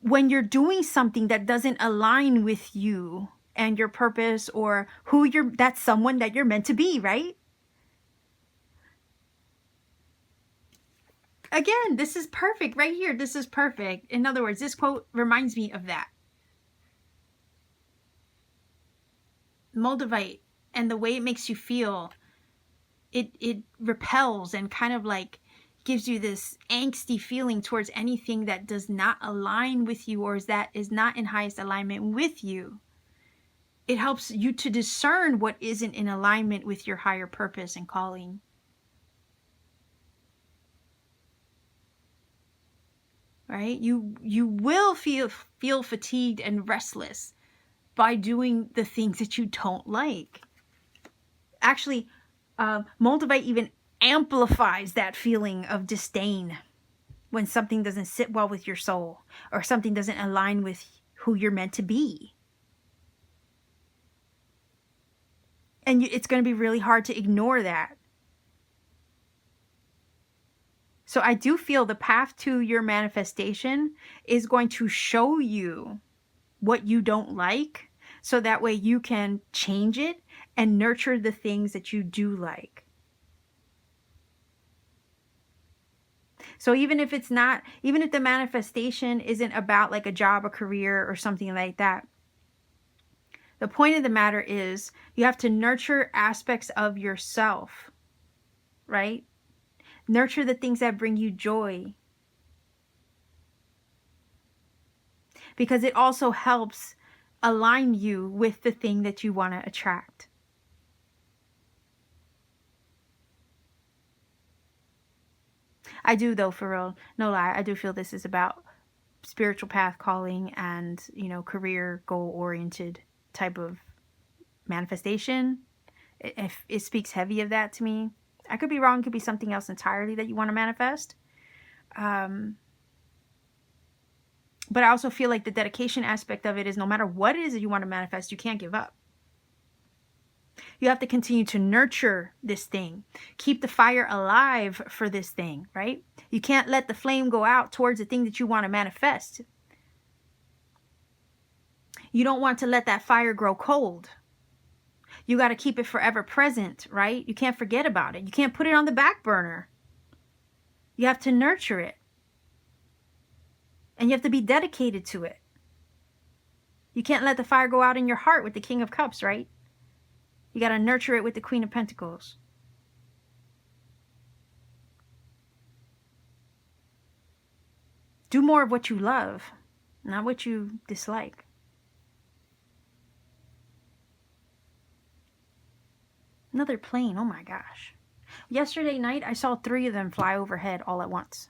When you're doing something that doesn't align with you and your purpose, or that's someone that you're meant to be, right? Again, this is perfect right here. This is perfect. In other words, this quote reminds me of that. Moldavite, and the way it makes you feel, it repels and kind of like gives you this angsty feeling towards anything that does not align with you, or is not in highest alignment with you. It helps you to discern what isn't in alignment with your higher purpose and calling. right? You will feel fatigued and restless by doing the things that you don't like. Actually, Moldavite even amplifies that feeling of disdain when something doesn't sit well with your soul or something doesn't align with who you're meant to be. And it's going to be really hard to ignore that. So I do feel the path to your manifestation is going to show you what you don't like, so that way you can change it and nurture the things that you do like. So even if the manifestation isn't about like a job, a career, or something like that, the point of the matter is you have to nurture aspects of yourself, right? Nurture the things that bring you joy. Because it also helps align you with the thing that you want to attract. I do, though, for real, no lie, I do feel this is about spiritual path calling and, career goal oriented type of manifestation. It speaks heavy of that to me. I could be wrong. It could be something else entirely that you want to manifest. But I also feel like the dedication aspect of it is no matter what it is that you want to manifest, you can't give up. You have to continue to nurture this thing. Keep the fire alive for this thing, right? You can't let the flame go out towards the thing that you want to manifest. You don't want to let that fire grow cold. You got to keep it forever present, right? You can't forget about it. You can't put it on the back burner. You have to nurture it. And you have to be dedicated to it. You can't let the fire go out in your heart with the King of Cups, right? You got to nurture it with the Queen of Pentacles. Do more of what you love, not what you dislike. Another plane, oh my gosh. Yesterday night, I saw 3 of them fly overhead all at once.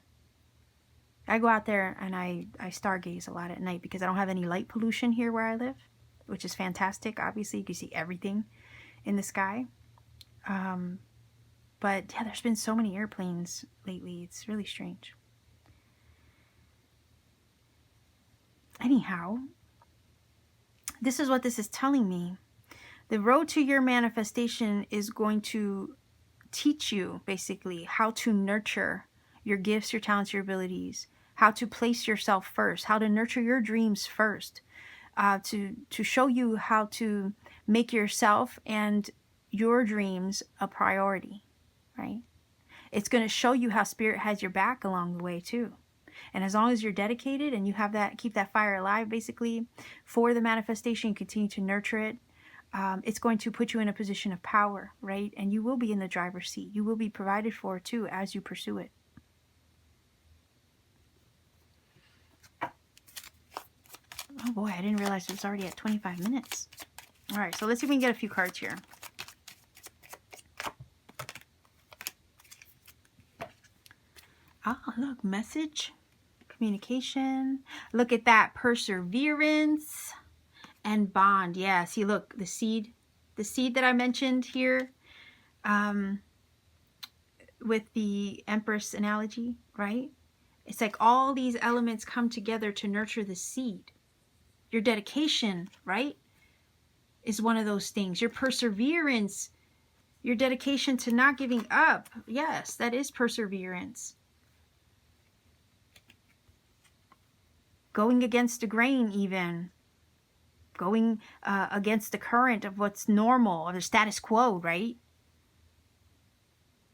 I go out there and I stargaze a lot at night because I don't have any light pollution here where I live, which is fantastic. Obviously, you can see everything in the sky. But yeah, there's been so many airplanes lately. It's really strange. Anyhow, this is what this is telling me. The road to your manifestation is going to teach you basically how to nurture your gifts, your talents, your abilities, how to place yourself first, how to nurture your dreams first, to show you how to make yourself and your dreams a priority, right? It's going to show you how Spirit has your back along the way too. And as long as you're dedicated and you have that, keep that fire alive basically for the manifestation, continue to nurture it, it's going to put you in a position of power, right? And you will be in the driver's seat. You will be provided for too as you pursue it. Oh boy, I didn't realize it was already at 25 minutes. All right, so let's see if we can get a few cards here. Ah, look, message, communication. Look at that, perseverance and bond. Yeah, see, look, the seed that I mentioned here with the Empress analogy, right? It's like all these elements come together to nurture the seed. Your dedication, right, is one of those things. Your perseverance, your dedication to not giving up. Yes, that is perseverance. Going against the grain even. Going against the current of what's normal, or the status quo, right?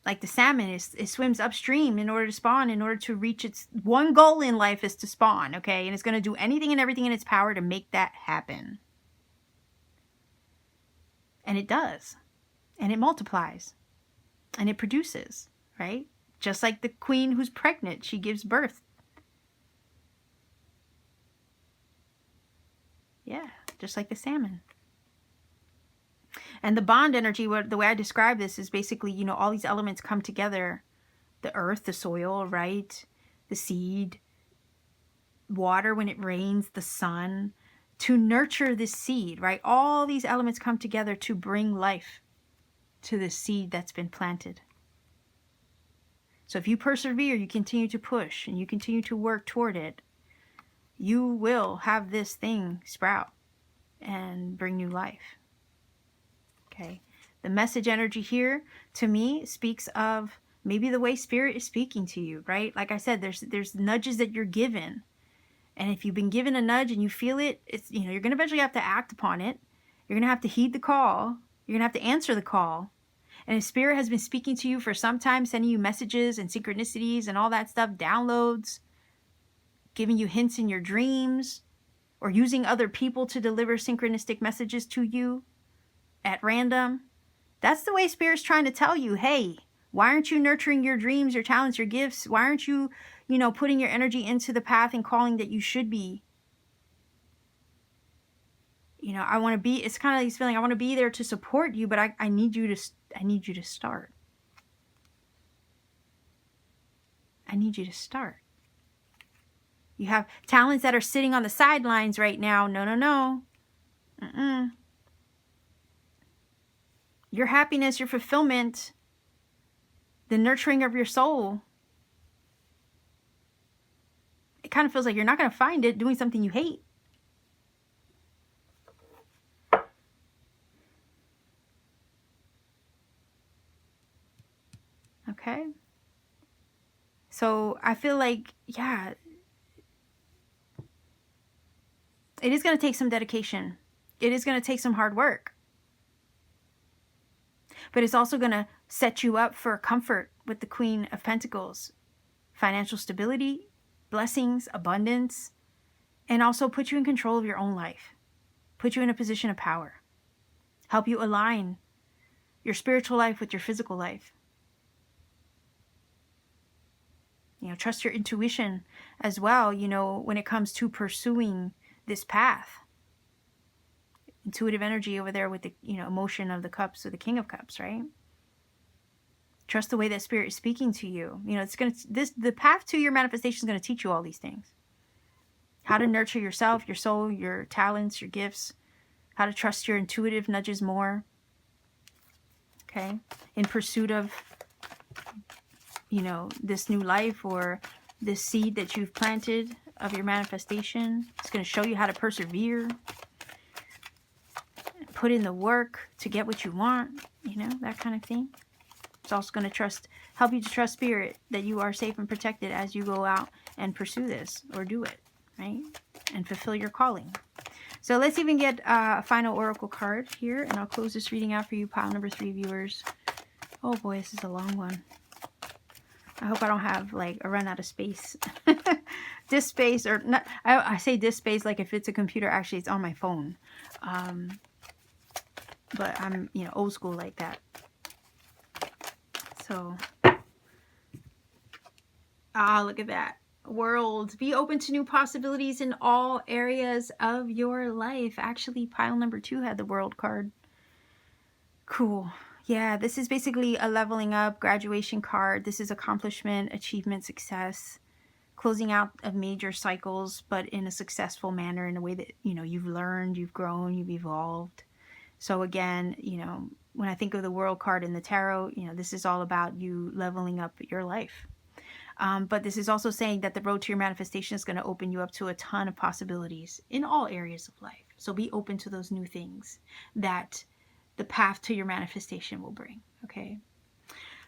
Like the salmon, it swims upstream in order to spawn, in order to reach its one goal in life is to spawn, okay? And it's going to do anything and everything in its power to make that happen. And it does. And it multiplies. And it produces, right? Just like the queen who's pregnant, she gives birth. Yeah, just like the salmon. And the bond energy, the way I describe this is basically, all these elements come together. The earth, the soil, right? The seed, water when it rains, the sun, to nurture this seed, right? All these elements come together to bring life to the seed that's been planted. So if you persevere, you continue to push, and you continue to work toward it, you will have this thing sprout and bring new life. Okay. The message energy here, to me, speaks of maybe the way Spirit is speaking to you, right? Like I said, there's nudges that you're given. And if you've been given a nudge and you feel it, it's, you know, you're going to eventually have to act upon it. You're going to have to heed the call. You're going to have to answer the call. And if Spirit has been speaking to you for some time, sending you messages and synchronicities and all that stuff, downloads, giving you hints in your dreams, or using other people to deliver synchronistic messages to you at random, that's the way Spirit's trying to tell you, hey, why aren't you nurturing your dreams, your talents, your gifts? Why aren't you, you know, putting your energy into the path and calling that you should be? You know, I want to be, it's kind of this feeling, I want to be there to support you, but I need you to start. I need you to start. You have talents that are sitting on the sidelines right now. No. Your happiness, your fulfillment, the nurturing of your soul, it kind of feels like you're not going to find it doing something you hate. Okay? So I feel like, yeah, it is going to take some dedication. It is going to take some hard work. But it's also going to set you up for comfort with the Queen of Pentacles. Financial stability, blessings, abundance, and also put you in control of your own life. Put you in a position of power. Help you align your spiritual life with your physical life. You know, trust your intuition as well, you know, when it comes to pursuing this path. Intuitive energy over there with the, you know, emotion of the cups, or the King of Cups, right? Trust the way that Spirit is speaking to you. You know, it's going to, the path to your manifestation is going to teach you all these things. How to nurture yourself, your soul, your talents, your gifts. How to trust your intuitive nudges more. Okay? In pursuit of, you know, this new life, or this seed that you've planted of your manifestation. It's going to show you how to persevere. Put in the work to get what you want, you know, that kind of thing. It's also going to help you to trust Spirit that you are safe and protected as you go out and pursue this, or do it, right? And fulfill your calling. So let's even get a final oracle card here, and I'll close this reading out for you, pile number 3 viewers. Oh boy, this is a long one. I hope I don't have like a run out of space. Disk space, or not. I say disk space like if it's a computer, actually it's on my phone. But I'm, you know, old school like that. So, look at that. World. Be open to new possibilities in all areas of your life. Actually, pile number 2 had the World card. Cool. Yeah, this is basically a leveling up, graduation card. This is accomplishment, achievement, success. Closing out of major cycles, but in a successful manner, in a way that, you know, you've learned, you've grown, you've evolved. So again, you know, when I think of the World card in the tarot, you know, this is all about you leveling up your life. But this is also saying that the road to your manifestation is going to open you up to a ton of possibilities in all areas of life. So be open to those new things that the path to your manifestation will bring. Okay.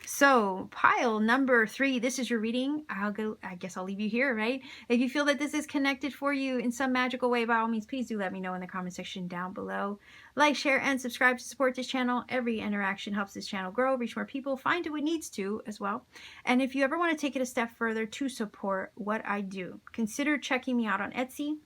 So pile number 3, this is your reading. I guess I'll leave you here, right? If you feel that this is connected for you in some magical way, by all means, please do let me know in the comment section down below. Like, share, and subscribe to support this channel. Every interaction helps this channel grow, reach more people, find who it needs to as well. And if you ever want to take it a step further to support what I do, consider checking me out on Etsy.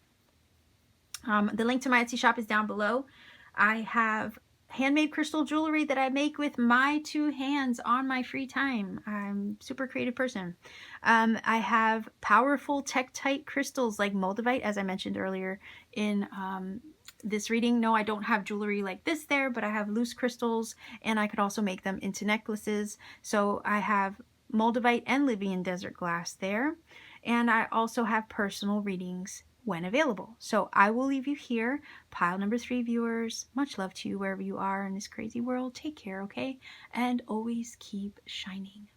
The link to my Etsy shop is down below. I have handmade crystal jewelry that I make with my 2 hands on my free time. I'm a super creative person. I have powerful Tektite crystals like Moldavite, as I mentioned earlier in this reading. No, I don't have jewelry like this there, but I have loose crystals, and I could also make them into necklaces. So I have Moldavite and Libyan desert glass there. And I also have personal readings when available. So I will leave you here. Pile number 3 viewers, much love to you wherever you are in this crazy world. Take care, okay? And always keep shining.